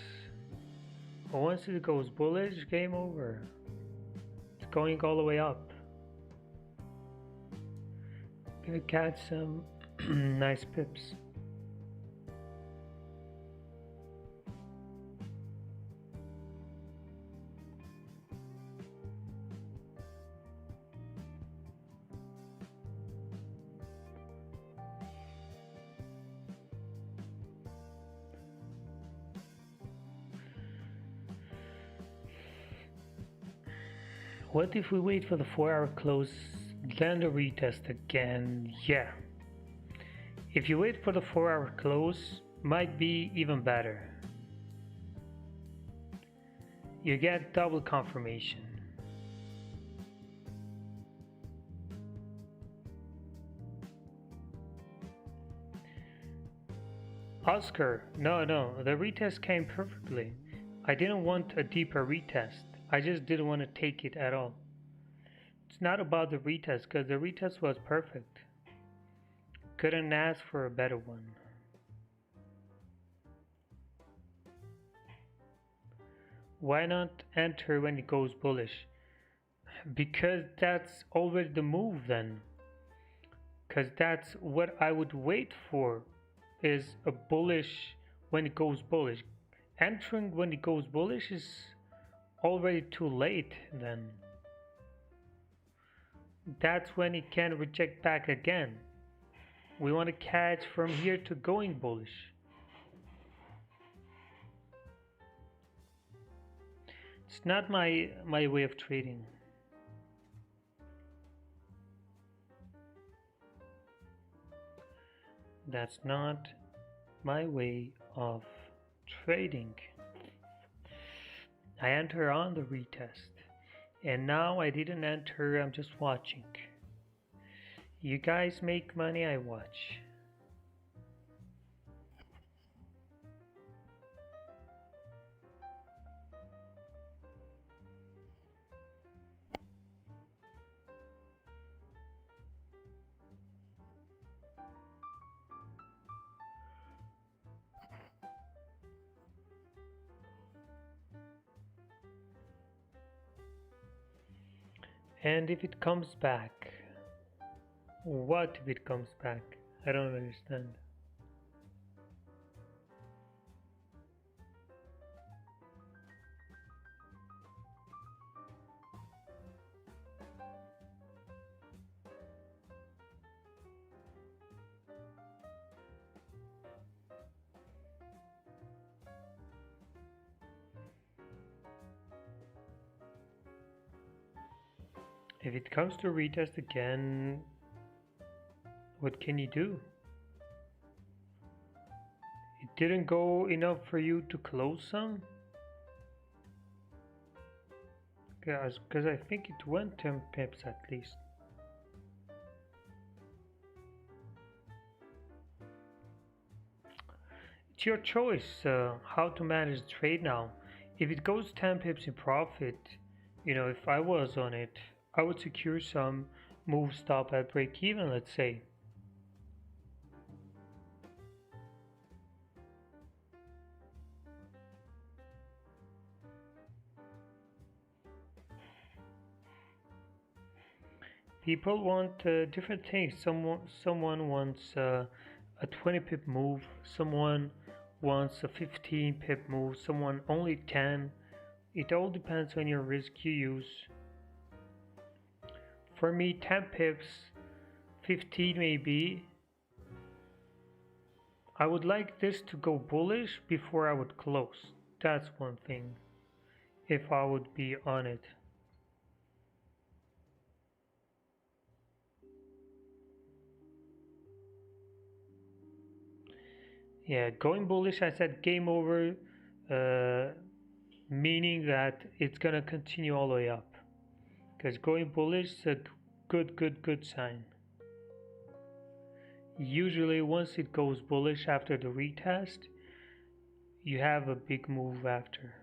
But once it goes bullish, game over. It's going all the way up. Gonna catch some nice pips. What if we wait for the 4-hour close, then the retest again? Yeah. If you wait for the 4-hour close, might be even better. You get double confirmation. Oscar, no, the retest came perfectly. I didn't want a deeper retest. I just didn't want to take it at all. It's not about the retest, because the retest was perfect. Couldn't ask for a better one. Why not enter when it goes bullish? Because that's already the move then. Because that's what I would wait for, is a bullish when it goes bullish. Entering when it goes bullish is already too late then. That's when it can reject back again. We want to catch from here to going bullish. It's not my way of trading. That's not my way of trading. I enter on the retest, and now I didn't enter, I'm just watching. You guys make money, I watch. And if it comes back, what if it comes back? I don't understand. If it comes to retest again, what can you do? It didn't go enough for you to close some? Because I think it went 10 pips at least. It's your choice how to manage the trade now. If it goes 10 pips in profit, if I was on it, I would secure some, move stop at break even, let's say. People want different things. Someone wants a 20 pip move, someone wants a 15 pip move, someone only 10. It all depends on your risk you use. For me, 10 pips, 15 maybe. I would like this to go bullish before I would close. That's one thing, if I would be on it. Yeah, going bullish, I said game over, meaning that it's gonna continue all the way up. Because going bullish is a good sign. Usually once it goes bullish after the retest, you have a big move after.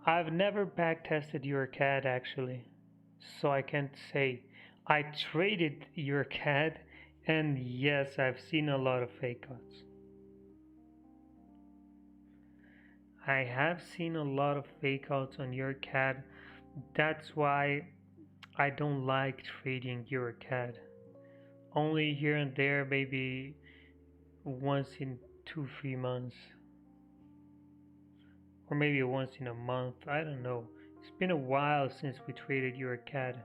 I've never backtested your CAD actually, so I can't say. I traded your CAD, and yes, I've seen a lot of fake outs. I have seen a lot of fake outs on your CAD. That's why I don't like trading your CAD. Only here and there, maybe once in 2-3 months, or maybe once in a month. I don't know. It's been a while since we traded your CAD.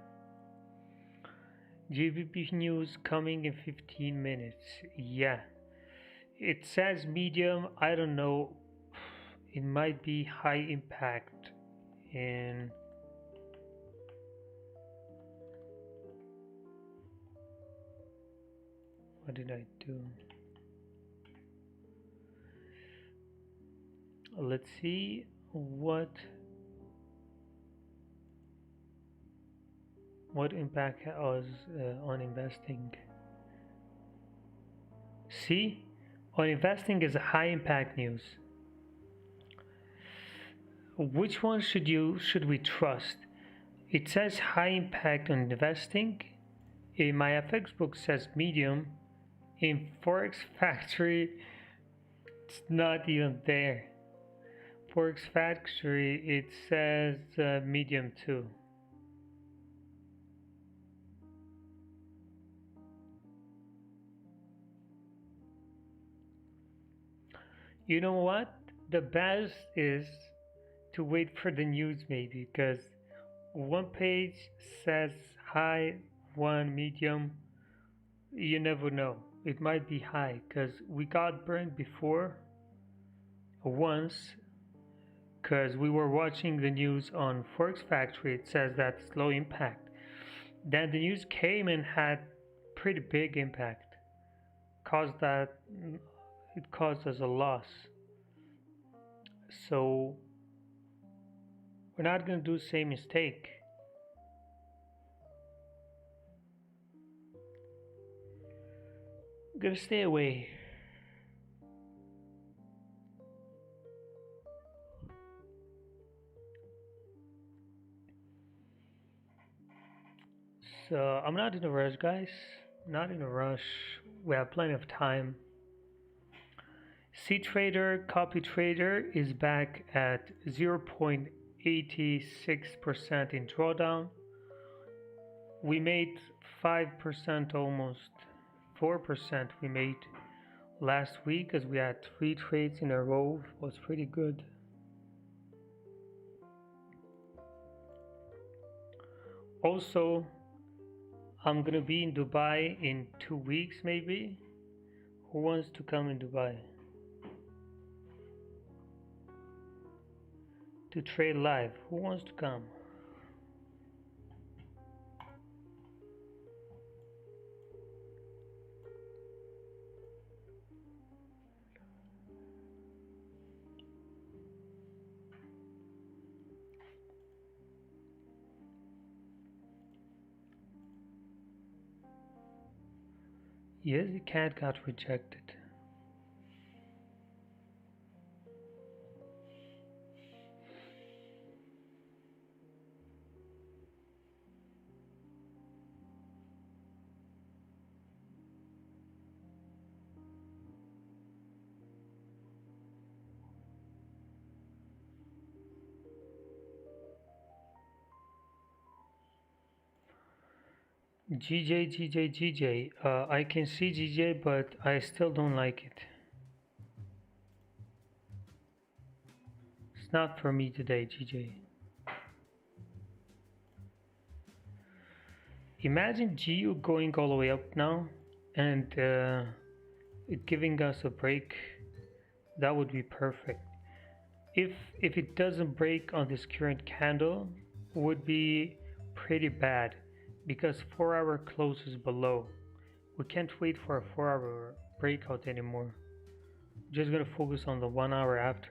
GBP news coming in 15 minutes. Yeah. It says medium. I don't know. It might be high impact. in what did I do? Let's see what impact has on investing. See, on investing is a high impact news. Which one should we trust? It says high impact on investing. In my FX book says medium. In Forex Factory, it's not even there. Forex Factory, it says medium too. You know what? The best is to wait for the news maybe, because one page says high, one medium. You never know. It might be high because we got burned before once because we were watching the news on Forex Factory. It says that it's low impact. Then the news came and had pretty big impact. It caused us a loss. So we're not gonna do the same mistake. I'm gonna stay away. So I'm not in a rush, guys. Not in a rush. We have plenty of time. C Trader, copy trader is back at 0.86% in drawdown. We made 5% almost, 4% we made last week as we had 3 trades in a row. It was pretty good. Also, I'm gonna be in Dubai in 2 weeks maybe. Who wants to come in Dubai? To trade live. Who wants to come? Yes, the cat got rejected. GJ. I can see GJ, but I still don't like it. It's not for me today, GJ. Imagine GU going all the way up now and it giving us a break. That would be perfect. If it doesn't break on this current candle, would be pretty bad because 4-hour closes below. We can't wait for a 4-hour breakout anymore. Just gonna focus on the 1 hour after.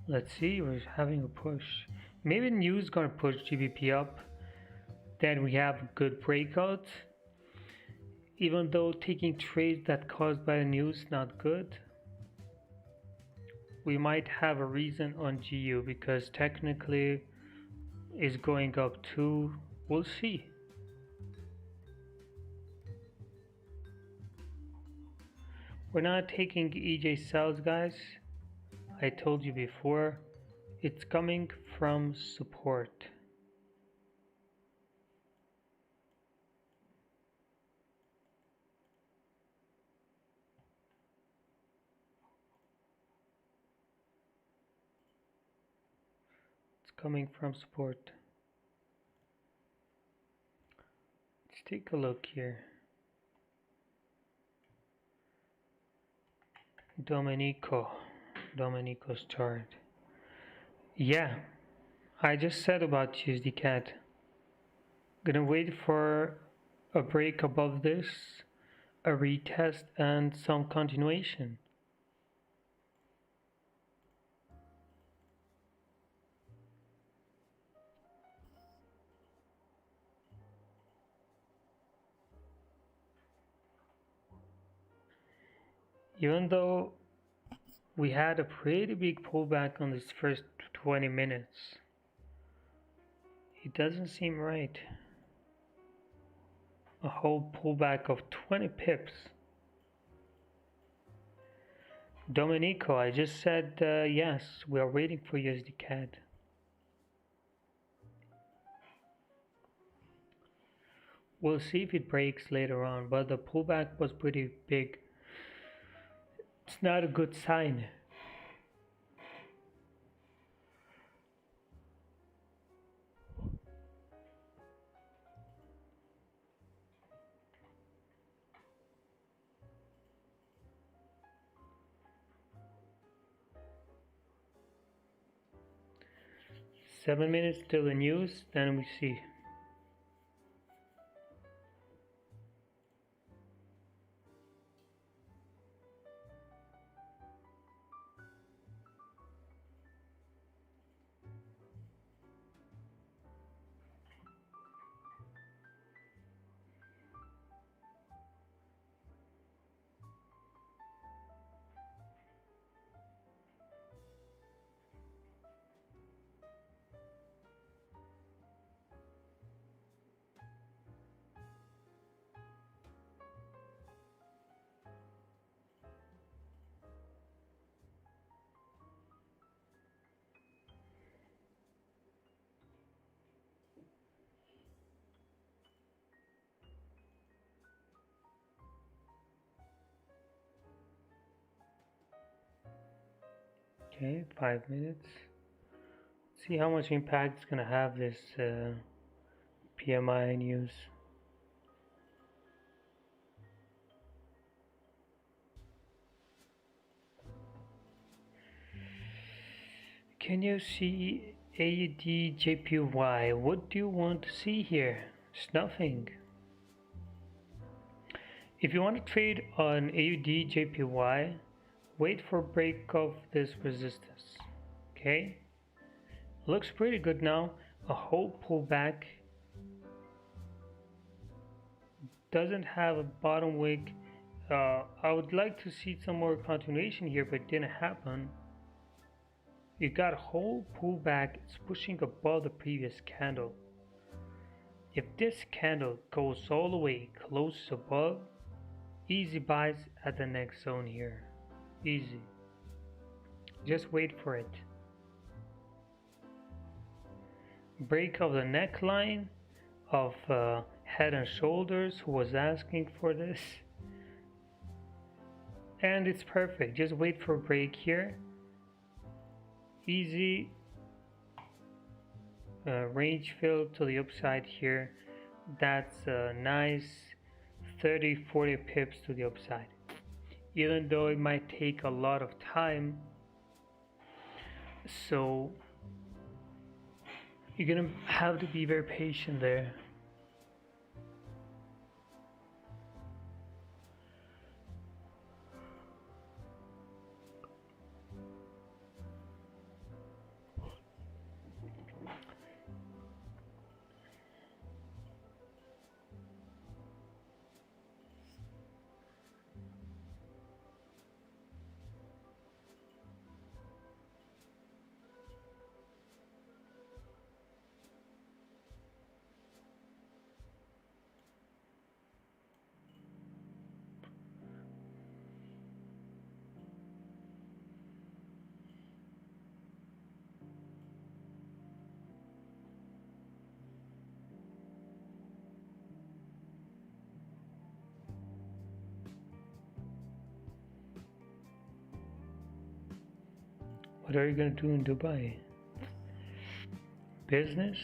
Let's see, we're having a push. Maybe news gonna push GBP up. Then we have a good breakout. Even though taking trades that caused by the news not good. We might have a reason on GU because technically is going up too. We'll see. We're not taking EJ sells, guys. I told you before, it's coming from support. It's coming from support. Let's take a look here. Domenico's chart. Yeah, I just said about USD CAD. Gonna wait for a break above this, a retest, and some continuation. Even though we had a pretty big pullback on this first 20 minutes, it doesn't seem right. A whole pullback of 20 pips. Domenico, I just said yes, we are waiting for USD CAD. We'll see if it breaks later on, but the pullback was pretty big. It's not a good sign. Seven minutes till the news, then we see. Okay, 5 minutes. See how much impact it's gonna have this PMI news. Can you see AUD JPY? What do you want to see here? It's nothing. If you want to trade on AUD JPY, wait for break of this resistance. Okay? Looks pretty good now. A whole pullback. Doesn't have a bottom wick. I would like to see some more continuation here, but it didn't happen. You got a whole pullback. It's pushing above the previous candle. If this candle goes all the way close above, easy buys at the next zone here. Easy. Just wait for it. Break of the neckline of Head and Shoulders, who was asking for this. And it's perfect. Just wait for a break here. Easy range fill to the upside here. That's a nice 30-40 pips to the upside. Even though it might take a lot of time, so you're gonna have to be very patient there. What are you gonna do in Dubai? business.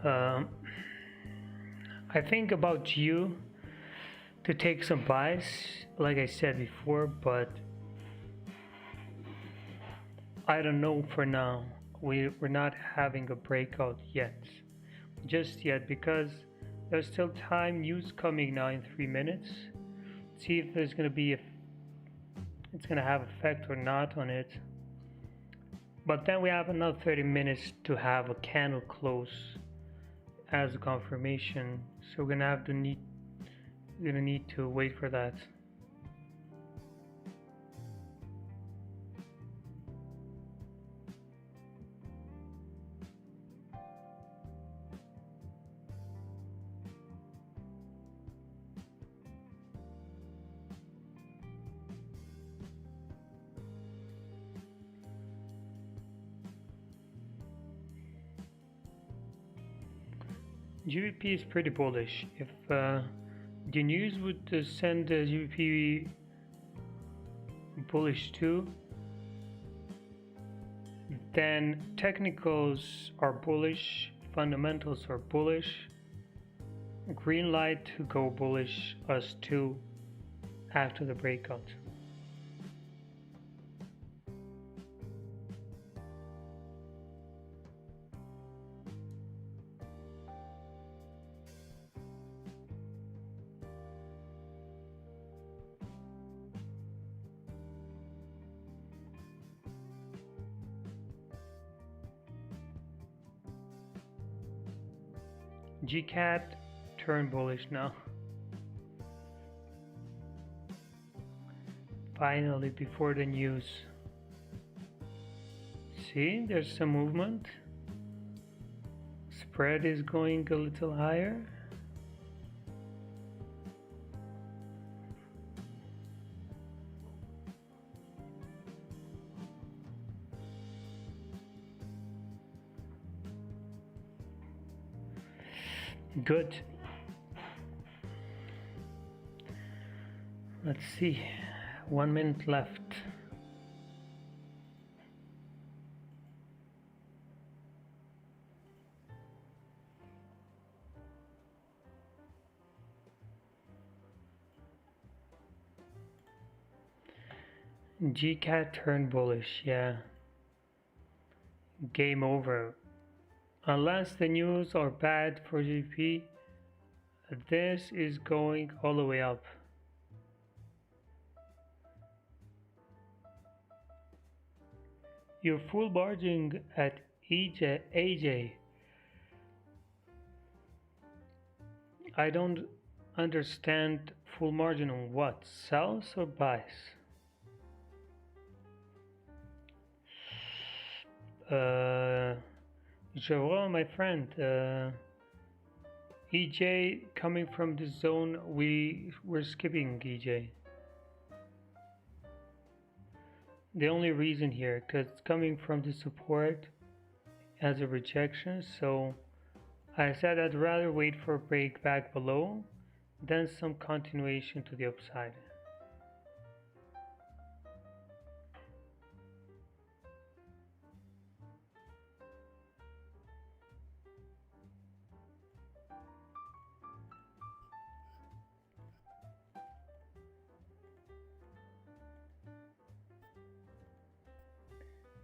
Um, I think about you to take some buys, like I said before, but I don't know for now. We're not having a breakout yet, just yet, because there's still time. News coming now in 3 minutes. See if there's gonna be it's gonna have effect or not on it. But then we have another 30 minutes to have a candle close as a confirmation. So we're gonna need to wait for that. GBP is pretty bullish. If the news would send the GBP bullish too, then technicals are bullish, fundamentals are bullish. Green light to go bullish us too after the breakout. GCAT turn bullish now. Finally, before the news. See, there's some movement. Spread is going a little higher. Good. Let's see. 1 minute left. GCAT turned bullish, yeah. Game over. Unless the news are bad for GBP, this is going all the way up. You're full barging at AJ. I don't understand full margin on what? Sells or buys? Jerome, my friend, EJ coming from the zone, we're skipping EJ. The only reason here, because it's coming from the support as a rejection, so I said I'd rather wait for a break back below than some continuation to the upside.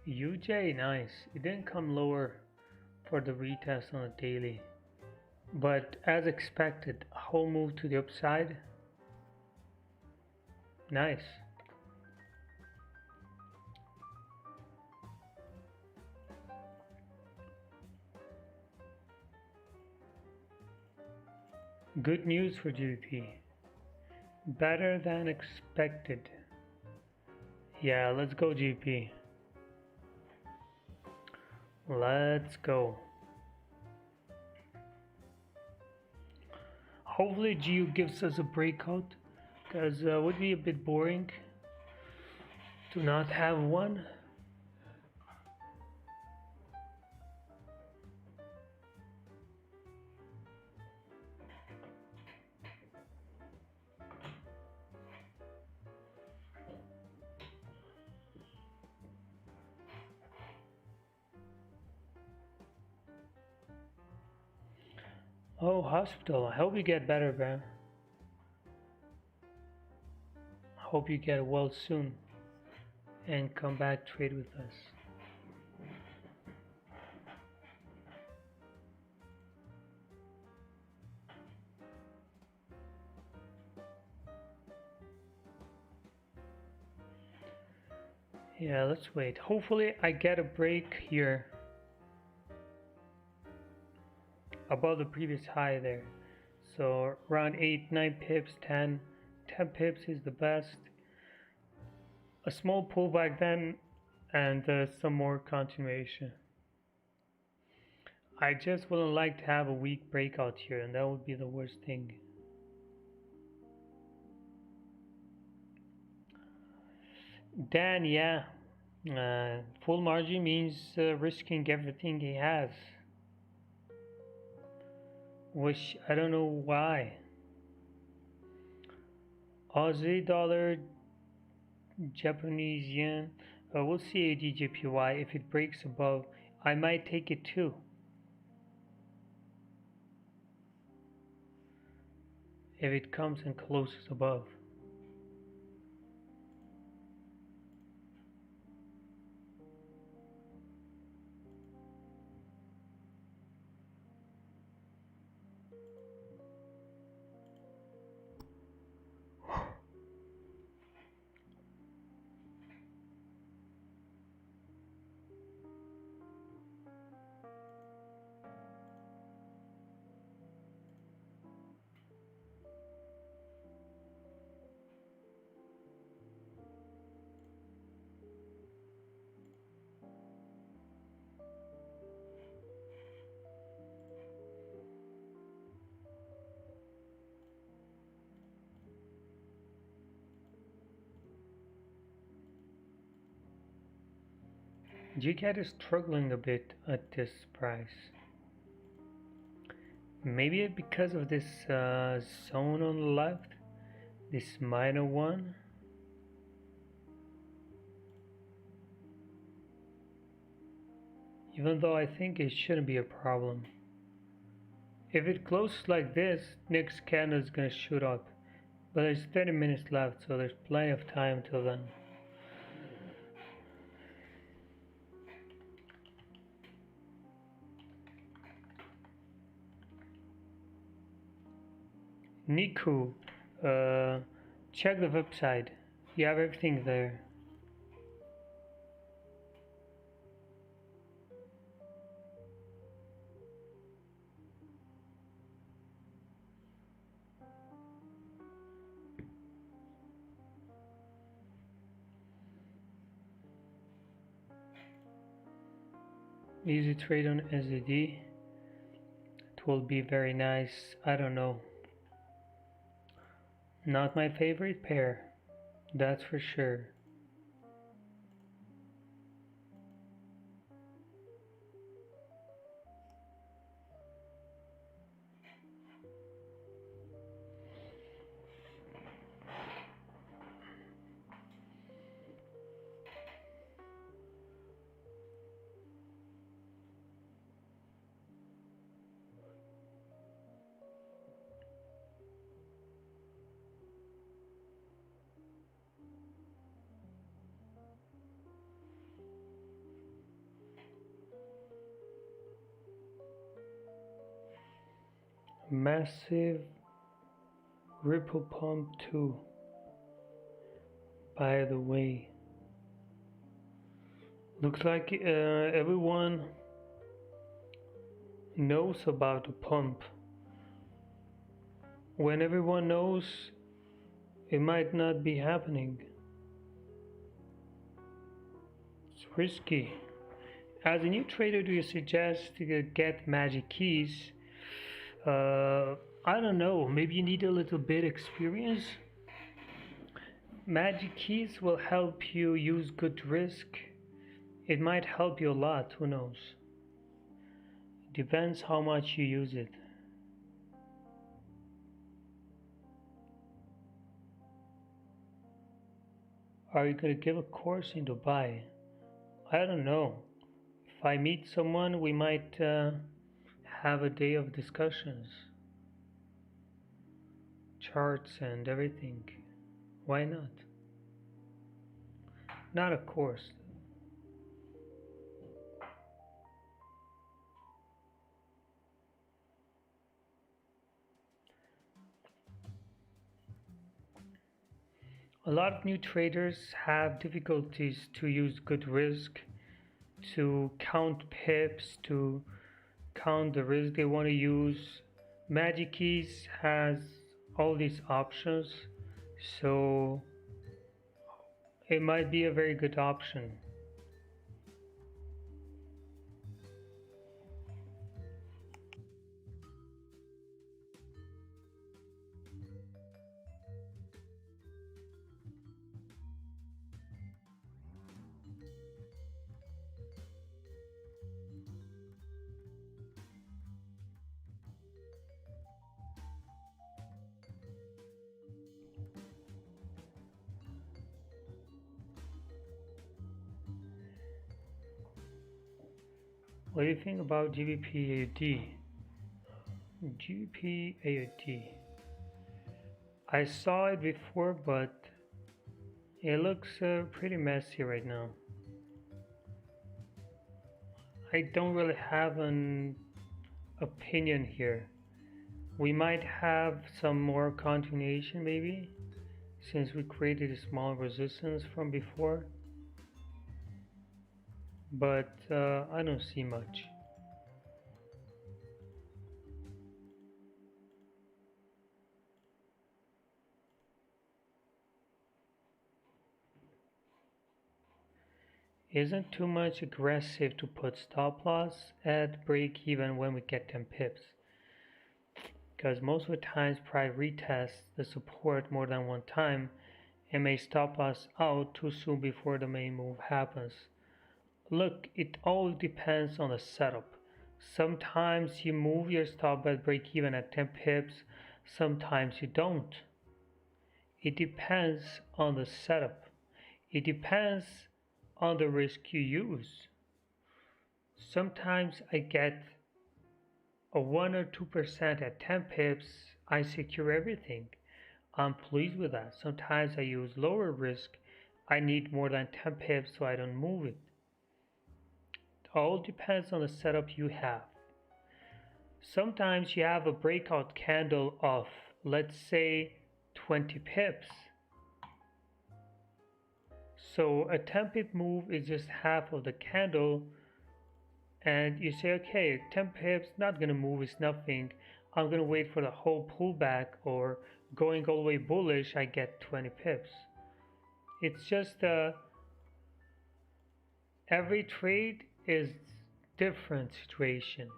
UJ, nice. It didn't come lower for the retest on the daily, but as expected, a whole move to the upside. Nice. Good news for GBP. Better than expected. Yeah, let's go GBP. Let's go. Hopefully GU gives us a breakout, because it would be a bit boring to not have one. Oh, hospital. I hope you get better, bro. Hope you get well soon and come back trade with us. Yeah, let's wait. Hopefully I get a break here above the previous high there. So around 8, 9 pips, 10 pips is the best. A small pullback then and some more continuation. I just wouldn't like to have a weak breakout here, and that would be the worst thing. Dan, yeah, full margin means risking everything he has, which I don't know why. Aussie dollar, Japanese yen, we'll see ADJPY. If it breaks above, I might take it too. If it comes and closes above. GCAT is struggling a bit at this price. Maybe because of this zone on the left, this minor one. Even though I think it shouldn't be a problem. If it closes like this, next candle is gonna shoot up. But there's 30 minutes left, so there's plenty of time till then. Niku, check the website. You have everything there. Easy trade on SED. It will be very nice. I don't know. Not my favorite pair, that's for sure. Massive ripple pump too, by the way. Looks like everyone knows about the pump. When everyone knows, it might not be happening. It's risky. As a new trader, do you suggest to get magic keys? I don't know, maybe you need a little bit experience. Magic keys will help you use good risk. It might help you a lot, who knows. Depends how much you use it. Are you gonna give a course in Dubai? I don't know. If I meet someone, we might have a day of discussions. charts and everything. Why not? Not a course. A lot of new traders have difficulties to use good risk, to count pips, to count the risk they want to use. Magic Keys has all these options, so it might be a very good option. What do you think about GBP AUD? GBP AUD. I saw it before, but it looks pretty messy right now. I don't really have an opinion here. We might have some more continuation maybe, since we created a small resistance from before, but I don't see much. Isn't too much aggressive to put stop loss at break even when we get 10 pips, because most of the times price retests the support more than one time and may stop us out too soon before the main move happens. Look, it all depends on the setup. Sometimes you move your stop at break even at 10 pips, sometimes you don't. It depends on the setup. It depends on the risk you use. Sometimes I get a 1 or 2% at 10 pips, I secure everything. I'm pleased with that. Sometimes I use lower risk, I need more than 10 pips so I don't move it. It all depends on the setup you have. Sometimes you have a breakout candle of, let's say, 20 pips. So a 10 pip move is just half of the candle, and you say, okay, 10 pips, not gonna move, it's nothing. I'm gonna wait for the whole pullback, or going all the way bullish, I get 20 pips. It's just every trade is different situation.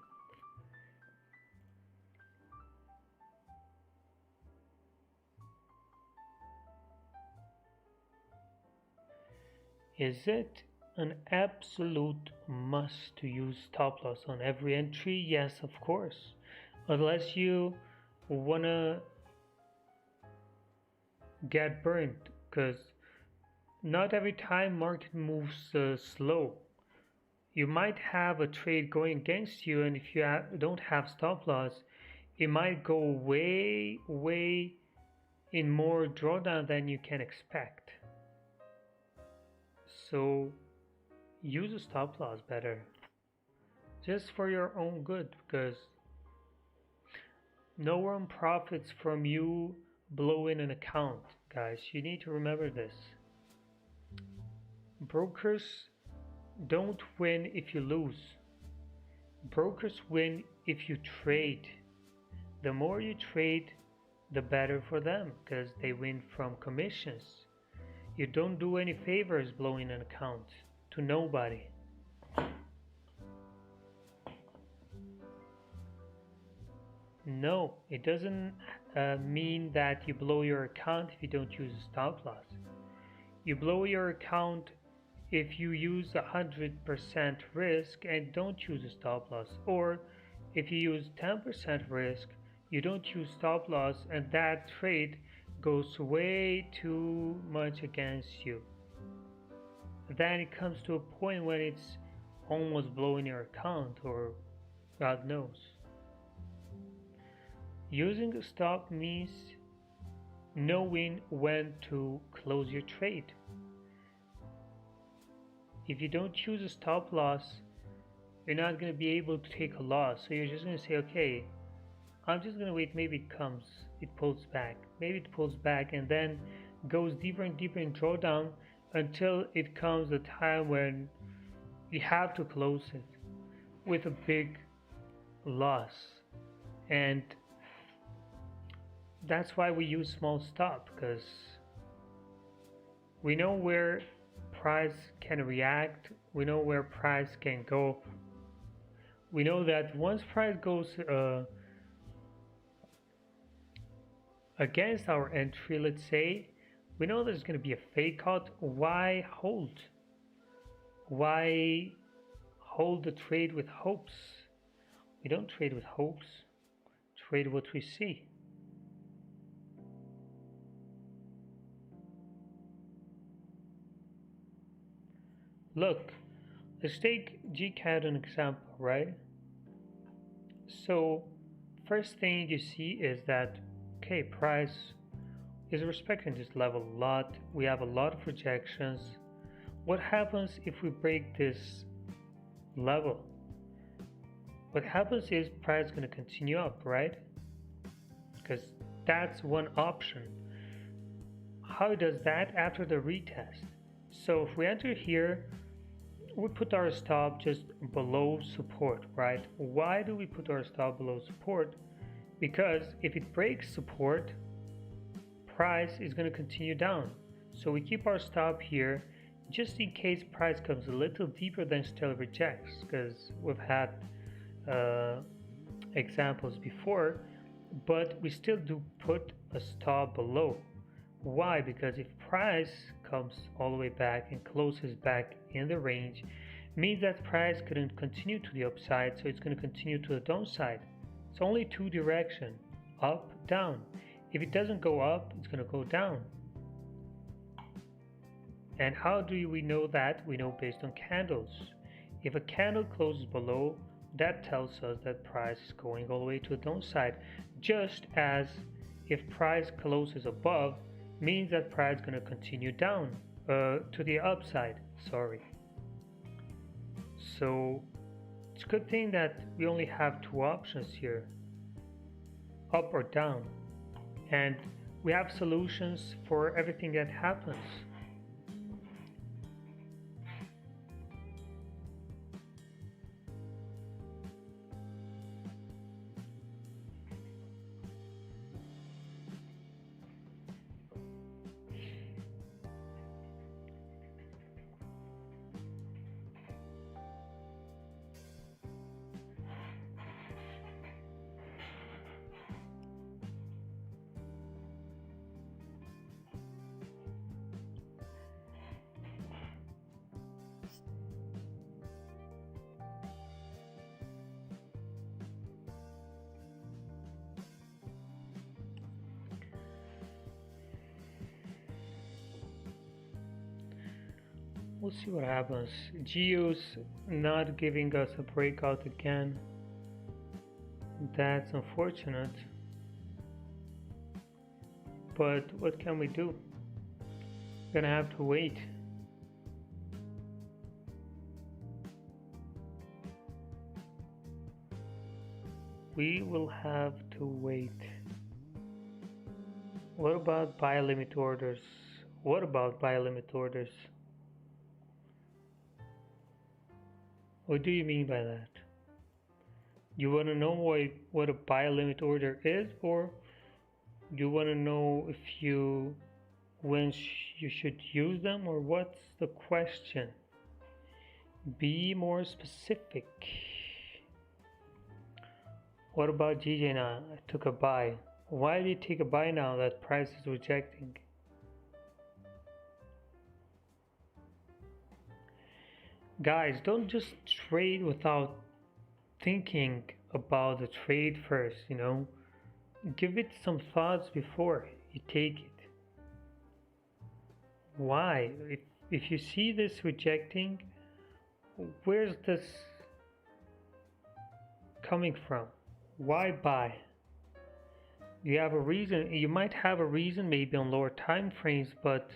Is it an absolute must to use stop loss on every entry? Yes, of course. Unless you wanna get burned, because not every time market moves slow. You might have a trade going against you, and if you don't have stop loss, it might go way in more drawdown than you can expect. So use a stop loss better, just for your own good, because no one profits from you blowing an account, guys. You need to remember this. Brokers don't win if you lose. Brokers win if you trade. The more you trade, the better for them, because they win from commissions. You don't do any favors blowing an account to nobody. No, it doesn't mean that you blow your account if you don't use a stop loss. You blow your account if you use 100% risk and don't use a stop loss, or if you use 10% risk, you don't use stop loss, and that trade goes way too much against you. Then it comes to a point when it's almost blowing your account, or God knows. Using a stop means knowing when to close your trade. If you don't choose a stop loss, you're not going to be able to take a loss. So you're just going to say, okay, I'm just going to wait. Maybe it comes, it pulls back. Maybe it pulls back and then goes deeper and deeper in drawdown until it comes a time when you have to close it with a big loss. And that's why we use small stop, because we know where price can react, we know where price can go. We know that once price goes against our entry, let's say, we know there's going to be a fake out. Why hold? Why hold the trade with hopes? We don't trade with hopes, trade what we see. Look, let's take GCAD an example, right? So first thing you see is that, okay, price is respecting this level a lot. We have a lot of rejections. What happens if we break this level? What happens is price is going to continue up, right? Because that's one option. How does that after the retest? So if we enter here, we put our stop just below support, right? Why do we put our stop below support? Because if it breaks support, price is going to continue down. So we keep our stop here just in case price comes a little deeper than still rejects, because we've had examples before, but we still do put a stop below. Why? Because if price comes all the way back and closes back in the range, means that price couldn't continue to the upside, so it's going to continue to the downside. It's only two direction, up, down. If it doesn't go up, it's going to go down. And how do we know that? We know based on candles. If a candle closes below, that tells us that price is going all the way to the downside. Just as if price closes above, means that price is going to continue down to the upside. Sorry. So it's a good thing that we only have two options here, up or down, and we have solutions for everything that happens. We'll see what happens. Geo's not giving us a breakout again. That's unfortunate. But what can we do? We're gonna have to wait. We will have to wait. What about buy limit orders? What about buy limit orders? What do you mean by that? You want to know what a buy limit order is, or you want to know if you when you should use them, or what's the question? Be more specific. What about GJ now? I took a buy. Why did you take a buy now that price is rejecting? Guys, don't just trade without thinking about the trade first, you know. Give it some thoughts before you take it. Why? If you see this rejecting, where's this coming from? Why buy? You have a reason. You might have a reason maybe on lower time frames, but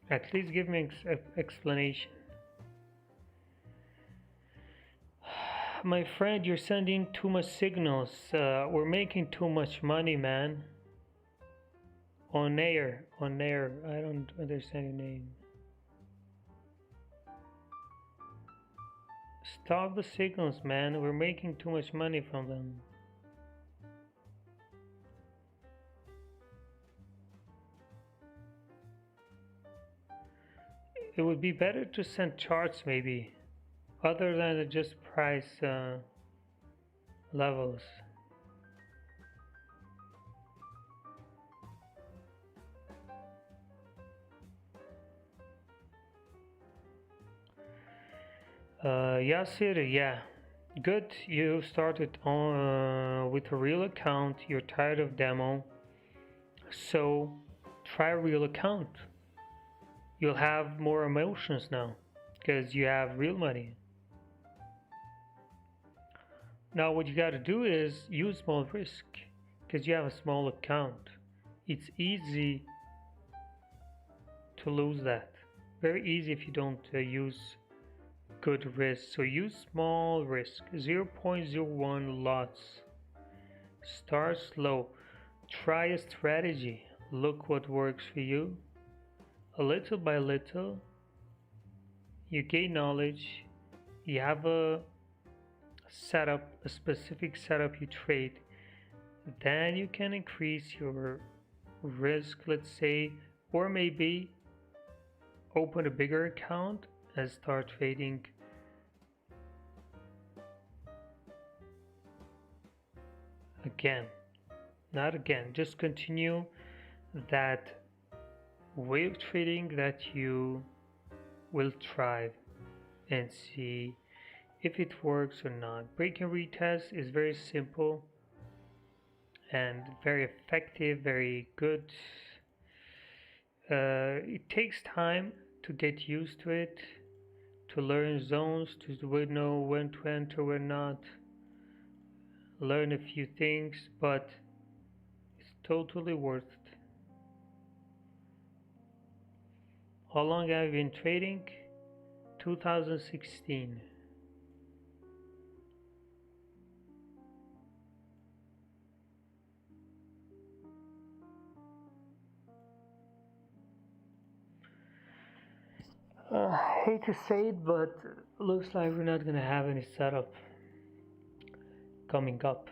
at least give me an explanation. My friend, you're sending too much signals. We're making too much money, man. On air. I don't understand your name. Stop the signals, man. We're making too much money from them. It would be better to send charts, maybe, other than just price levels. Yasir, yeah. Good, you started on with a real account. You're tired of demo, so try a real account. You'll have more emotions now because you have real money. Now, what you got to do is use small risk because you have a small account. It's easy to lose that. Very easy if you don't use good risk. So use small risk, 0.01 lots. Start slow. Try a strategy. Look what works for you. A little by little, you gain knowledge. You have a setup, a specific setup you trade. Then you can increase your risk, let's say, or maybe open a bigger account and start trading again. Not again, just continue that way of trading that you will try and see if it works or not. Break and retest is very simple and very effective, very good. It takes time to get used to it, to learn zones, to know when to enter, when not, learn a few things, but it's totally worth it. How long have you been trading? 2016. I hate to say it, but looks like we're not gonna have any setup coming up.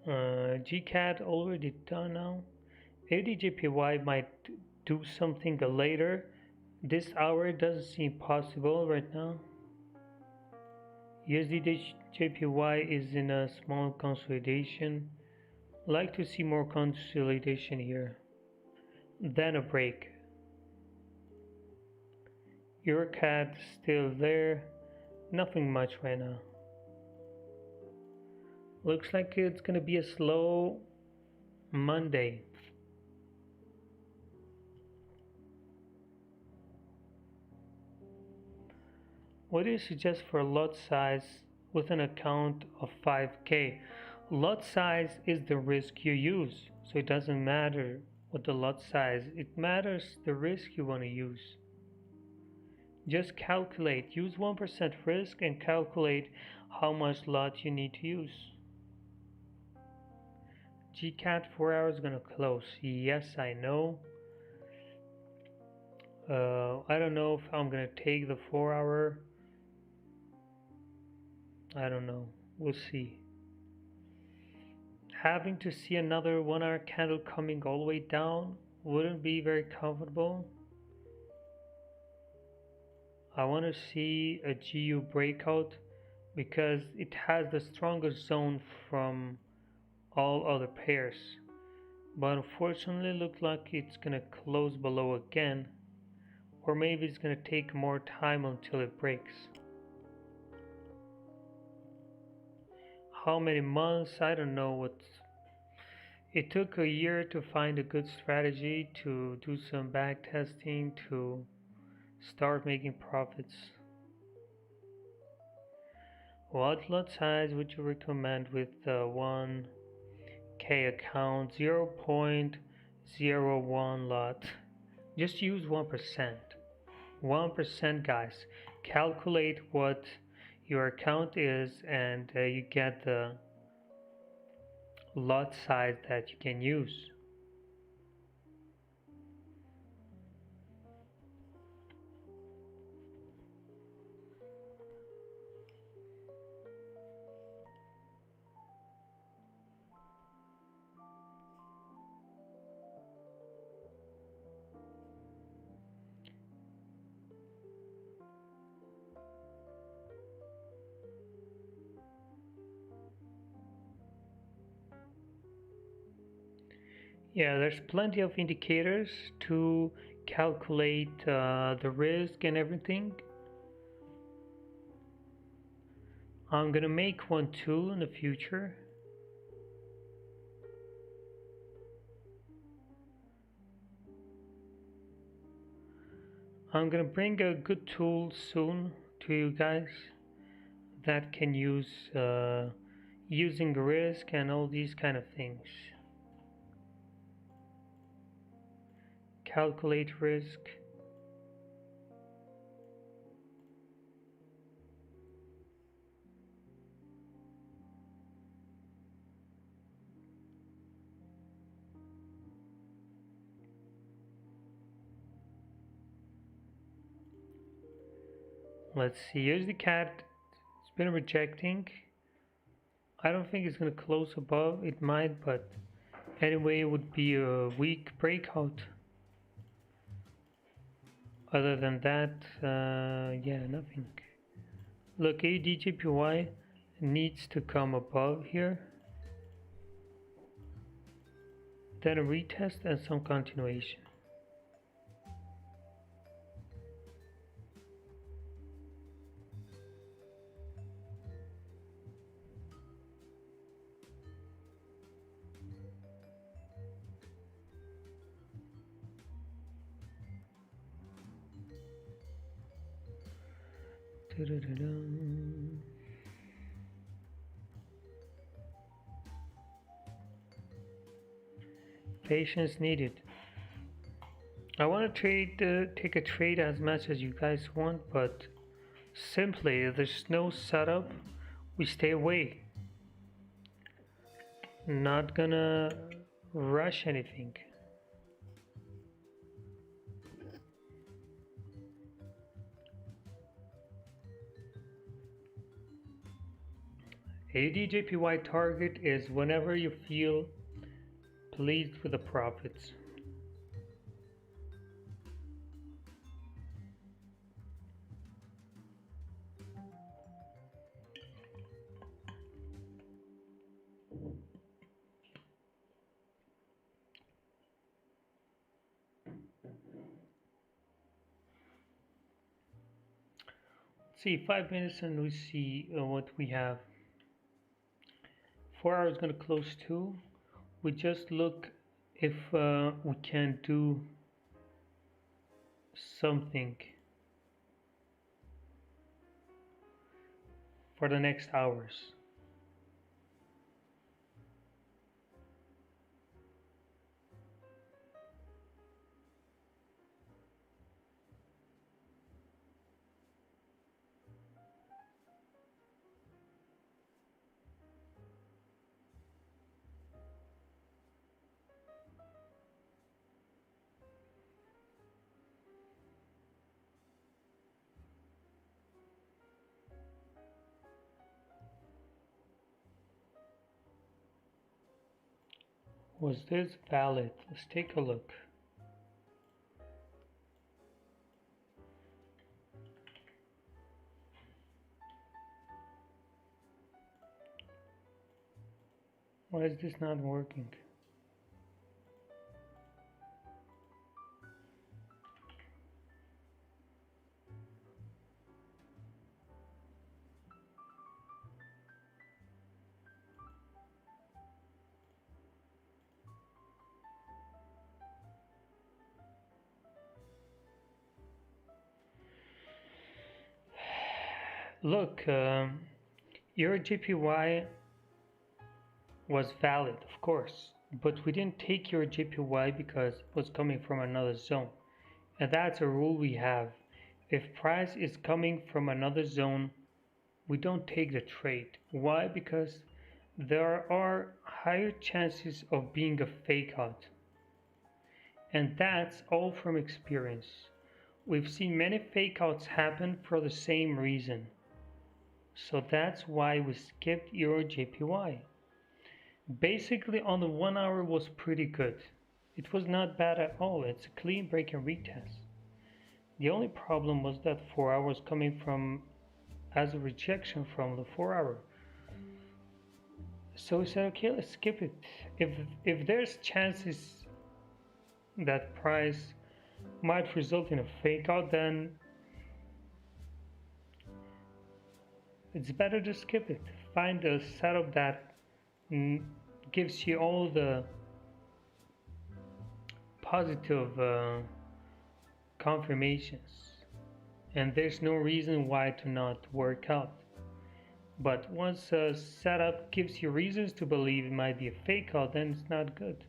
GCAT already done now. ADJPY might do something later. This hour doesn't seem possible right now. USD-JPY is in a small consolidation. Like to see more consolidation here. Then a break. EuroCAD still there. Nothing much right now. Looks like it's gonna be a slow Monday. What do you suggest for a lot size with an account of 5K? Lot size is the risk you use, so it doesn't matter what the lot size, it matters the risk you want to use. Just calculate, use 1% risk and calculate how much lot you need to use. GCAT 4 hours gonna close. Yes, I know. I don't know if I'm gonna take the 4 hour. I don't know. We'll see. Having to see another 1 hour candle coming all the way down wouldn't be very comfortable. I want to see a GU breakout because it has the strongest zone from all other pairs, but unfortunately looks like it's gonna close below again, or maybe it's gonna take more time until it breaks. How many months? I don't know what. It took a year to find a good strategy, to do some back testing, to start making profits. What lot size would you recommend with the 1K account? 0.01 lot. Just use 1%. 1%, guys. Calculate what your account is, and you get the lot size that you can use. Yeah, there's plenty of indicators to calculate the risk and everything. I'm gonna make one too in the future. I'm gonna bring a good tool soon to you guys that can use using risk and all these kind of things. Calculate risk. Let's see, here's the cat. It's been rejecting. I don't think it's gonna close above. It might, but anyway, it would be a weak breakout. Other than that, yeah, nothing. Look, ADJPY needs to come above here. Then a retest and some continuation. Patience needed. I want to take a trade as much as you guys want, but simply if there's no setup, we stay away. Not gonna rush anything. ADJPY target is whenever you feel pleased with the profits. See, 5 minutes and we see what we have. 4 hours gonna close too. We just look if we can do something for the next hours. Was this valid? Let's take a look. Why is this not working? Look, your JPY was valid, of course, but we didn't take your JPY because it was coming from another zone. And that's a rule we have. If price is coming from another zone, we don't take the trade. Why? Because there are higher chances of being a fake out. And that's all from experience. We've seen many fake outs happen for the same reason. So that's why we skipped Euro JPY. Basically on the 1 hour was pretty good. It was not bad at all. It's a clean break and retest. The only problem was that 4 hours coming from as a rejection from the 4 hour. So we said, okay, let's skip it. If there's chances that price might result in a fake out, then it's better to skip it. Find a setup that gives you all the positive confirmations, and there's no reason why to not work out. But once a setup gives you reasons to believe it might be a fake out, then it's not good.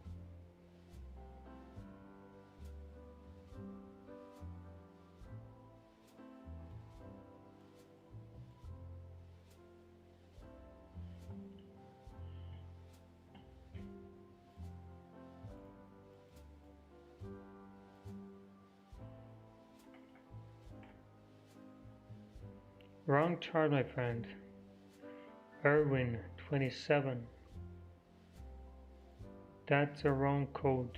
Wrong chart, my friend. Erwin 27. That's a wrong code.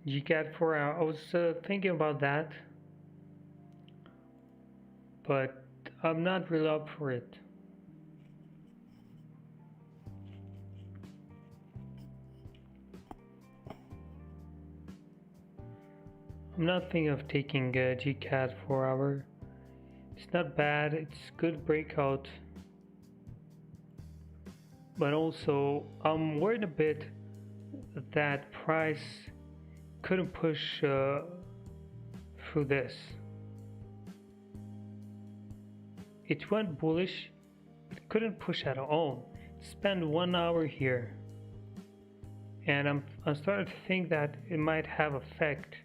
GCAT 4 hour. I was thinking about that, but I'm not really up for it. I'm not thinking of taking GCAT 4 hour. It's not bad, it's good breakout. But also, I'm worried a bit that price couldn't push through this. It went bullish, but couldn't push at all. Spend 1 hour here, and I'm starting to think that it might have effect.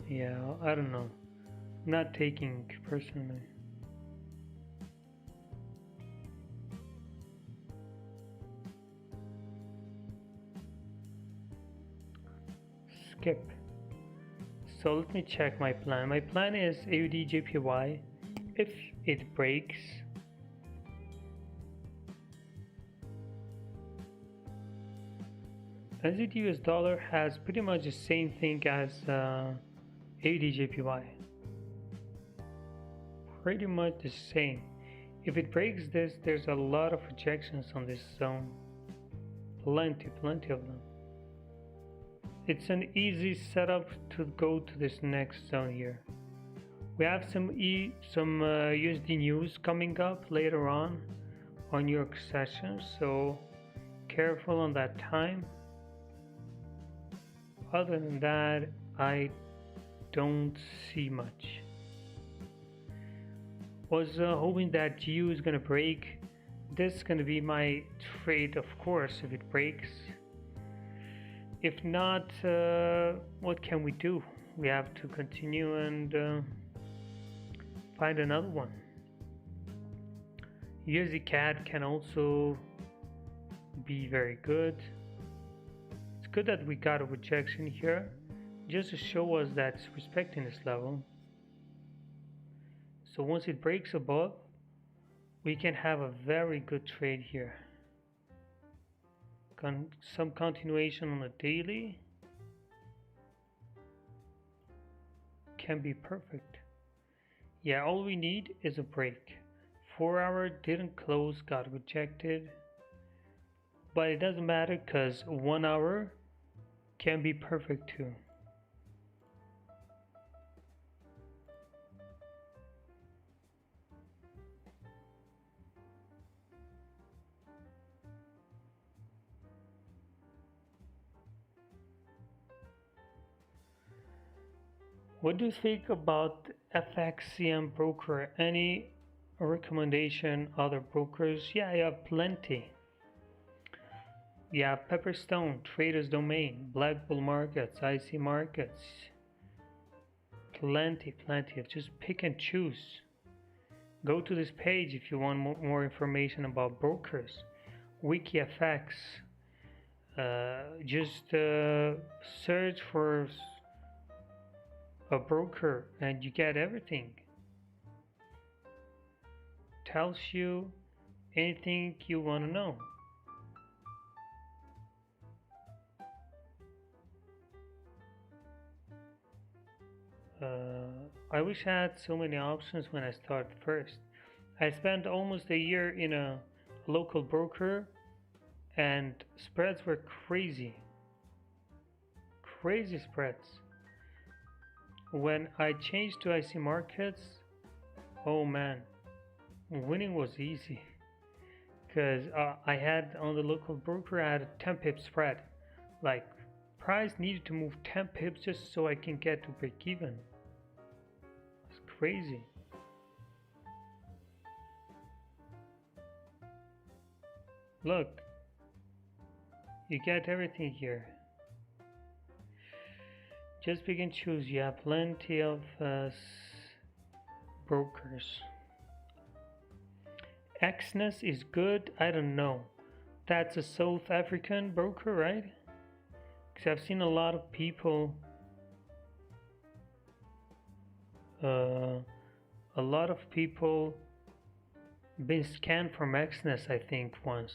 Yeah, I don't know. Not taking personally. Skip. So let me check my plan. My plan is AUD JPY. If it breaks, NZD US dollar has pretty much the same thing as AUD JPY. Pretty much the same. If it breaks this, there's a lot of rejections on this zone. Plenty of them. It's an easy setup to go to this next zone here. We have some USD news coming up later on New York session, so careful on that time. Other than that, I don't see much. Was hoping that GU is gonna break. This is gonna be my trade, of course, if it breaks. If not, what can we do? We have to continue and find another one. USD CAD can also be very good. It's good that we got a rejection here, just to show us that it's respecting this level. So once it breaks above, we can have a very good trade here. Some continuation on the daily can be perfect. Yeah, all we need is a break. 4 hour didn't close, got rejected, but it doesn't matter because 1 hour can be perfect too. What do you think about FXCM broker? Any recommendation? Other brokers? Yeah, I have plenty. You have Pepperstone, Traders Domain, Black Bull Markets, IC Markets. Plenty of. Just pick and choose. Go to this page if you want more information about brokers. WikiFX. Just search for a broker and you get everything. Tells you anything you want to know. I wish I had so many options when I started first. I spent almost a year in a local broker and spreads were crazy. Crazy spreads. When I changed to IC markets, oh man, winning was easy. Because I had on the local broker, I had a 10 pip spread. Like, price needed to move 10 pips just so I can get to break even. It's crazy. Look, you get everything here. Just pick and choose. You have plenty of brokers. Exness is good. I don't know. That's a South African broker, right? Because I've seen a lot of people. A lot of people been scanned from Exness, I think, once.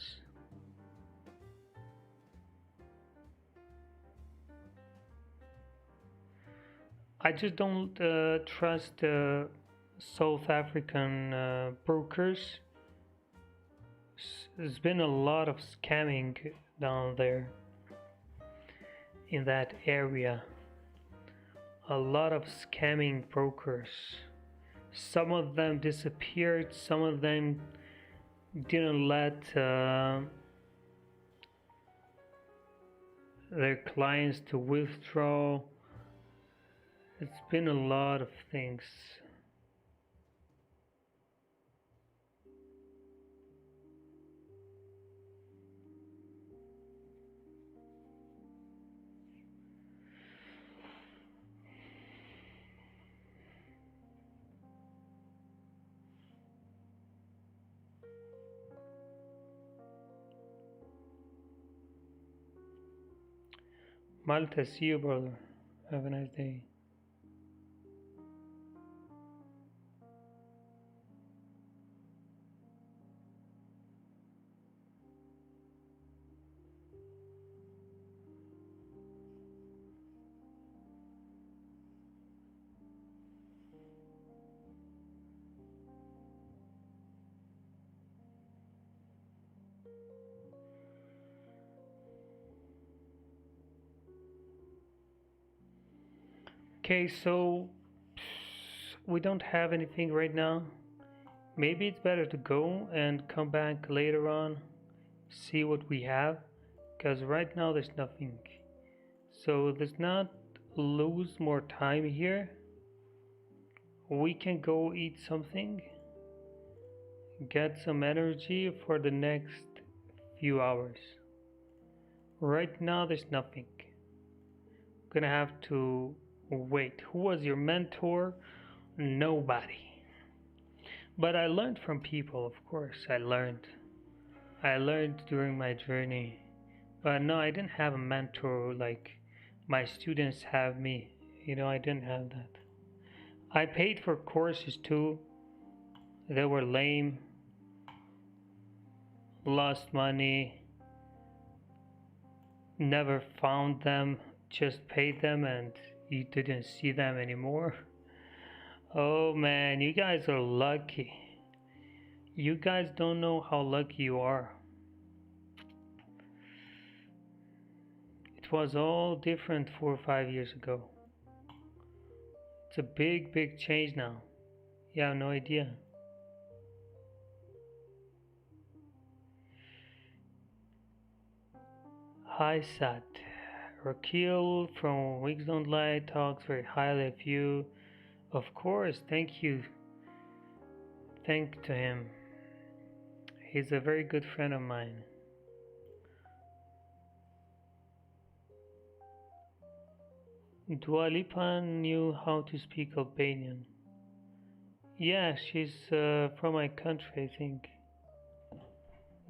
I just don't trust South African brokers. There's been a lot of scamming down there in that area. A lot of scamming brokers. Some of them disappeared, some of them didn't let their clients to withdraw. It's been a lot of things. Malta, see you, brother. Have a nice day. Okay, so we don't have anything right now. Maybe it's better to go and come back later on see what we have, because right now there's nothing. So let's not lose more time here. We can go eat something, get some energy for the next few hours. Right now there's nothing. Gonna have to wait. Who was your mentor? Nobody. But I learned from people, of course. I learned during my journey. But no, I didn't have a mentor like my students have me. I didn't have that. I paid for courses too. They were lame, lost money, never found them, just paid them and you didn't see them anymore. Oh man, you guys are lucky. You guys don't know how lucky you are. It was all different 4 or 5 years ago. It's a big, big change now. You have no idea. Hi Sat. Rakil from Wigs Don't Lie talks very highly of you. Of course, thank you. Thank to him. He's a very good friend of mine. Dua Lipa knew how to speak Albanian. Yeah, she's from my country, I think.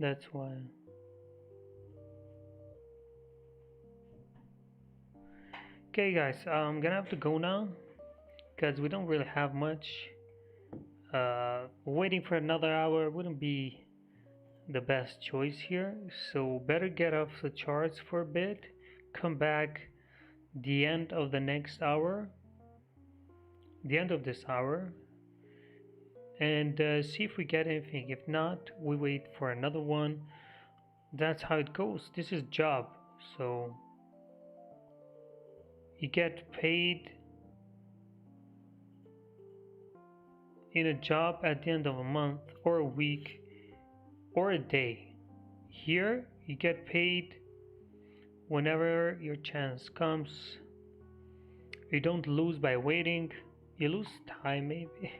That's why. Okay, guys, I'm gonna have to go now because we don't really have much. Waiting for another hour wouldn't be the best choice here, so better get off the charts for a bit, come back the end of the next hour, the end of this hour, and see if we get anything. If not, we wait for another one. That's how it goes. This is job, so you get paid in a job at the end of a month or a week or a day. Here you get paid whenever your chance comes. You don't lose by waiting. You lose time maybe,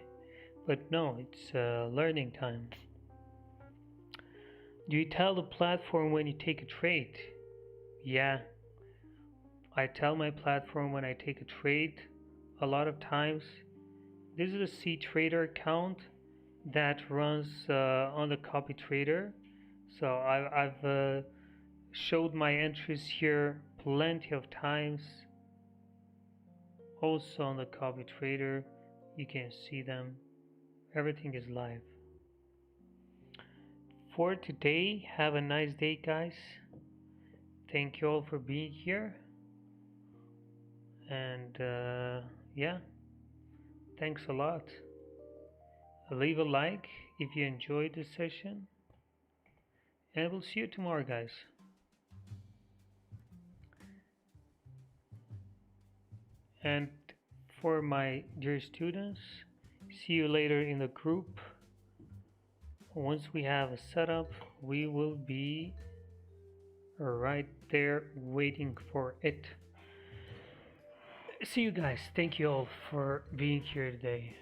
but no, it's learning time. Do you tell the platform when you take a trade? Yeah, I tell my platform when I take a trade a lot of times. This is a C Trader account that runs on the copy trader. So I've showed my entries here plenty of times. Also on the copy trader, you can see them. Everything is live. For today, have a nice day, guys. Thank you all for being here. And yeah, thanks a lot. Leave a like if you enjoyed this session. And we'll see you tomorrow, guys. And for my dear students, see you later in the group. Once we have a setup, we will be right there waiting for it. See you guys. Thank you all for being here today.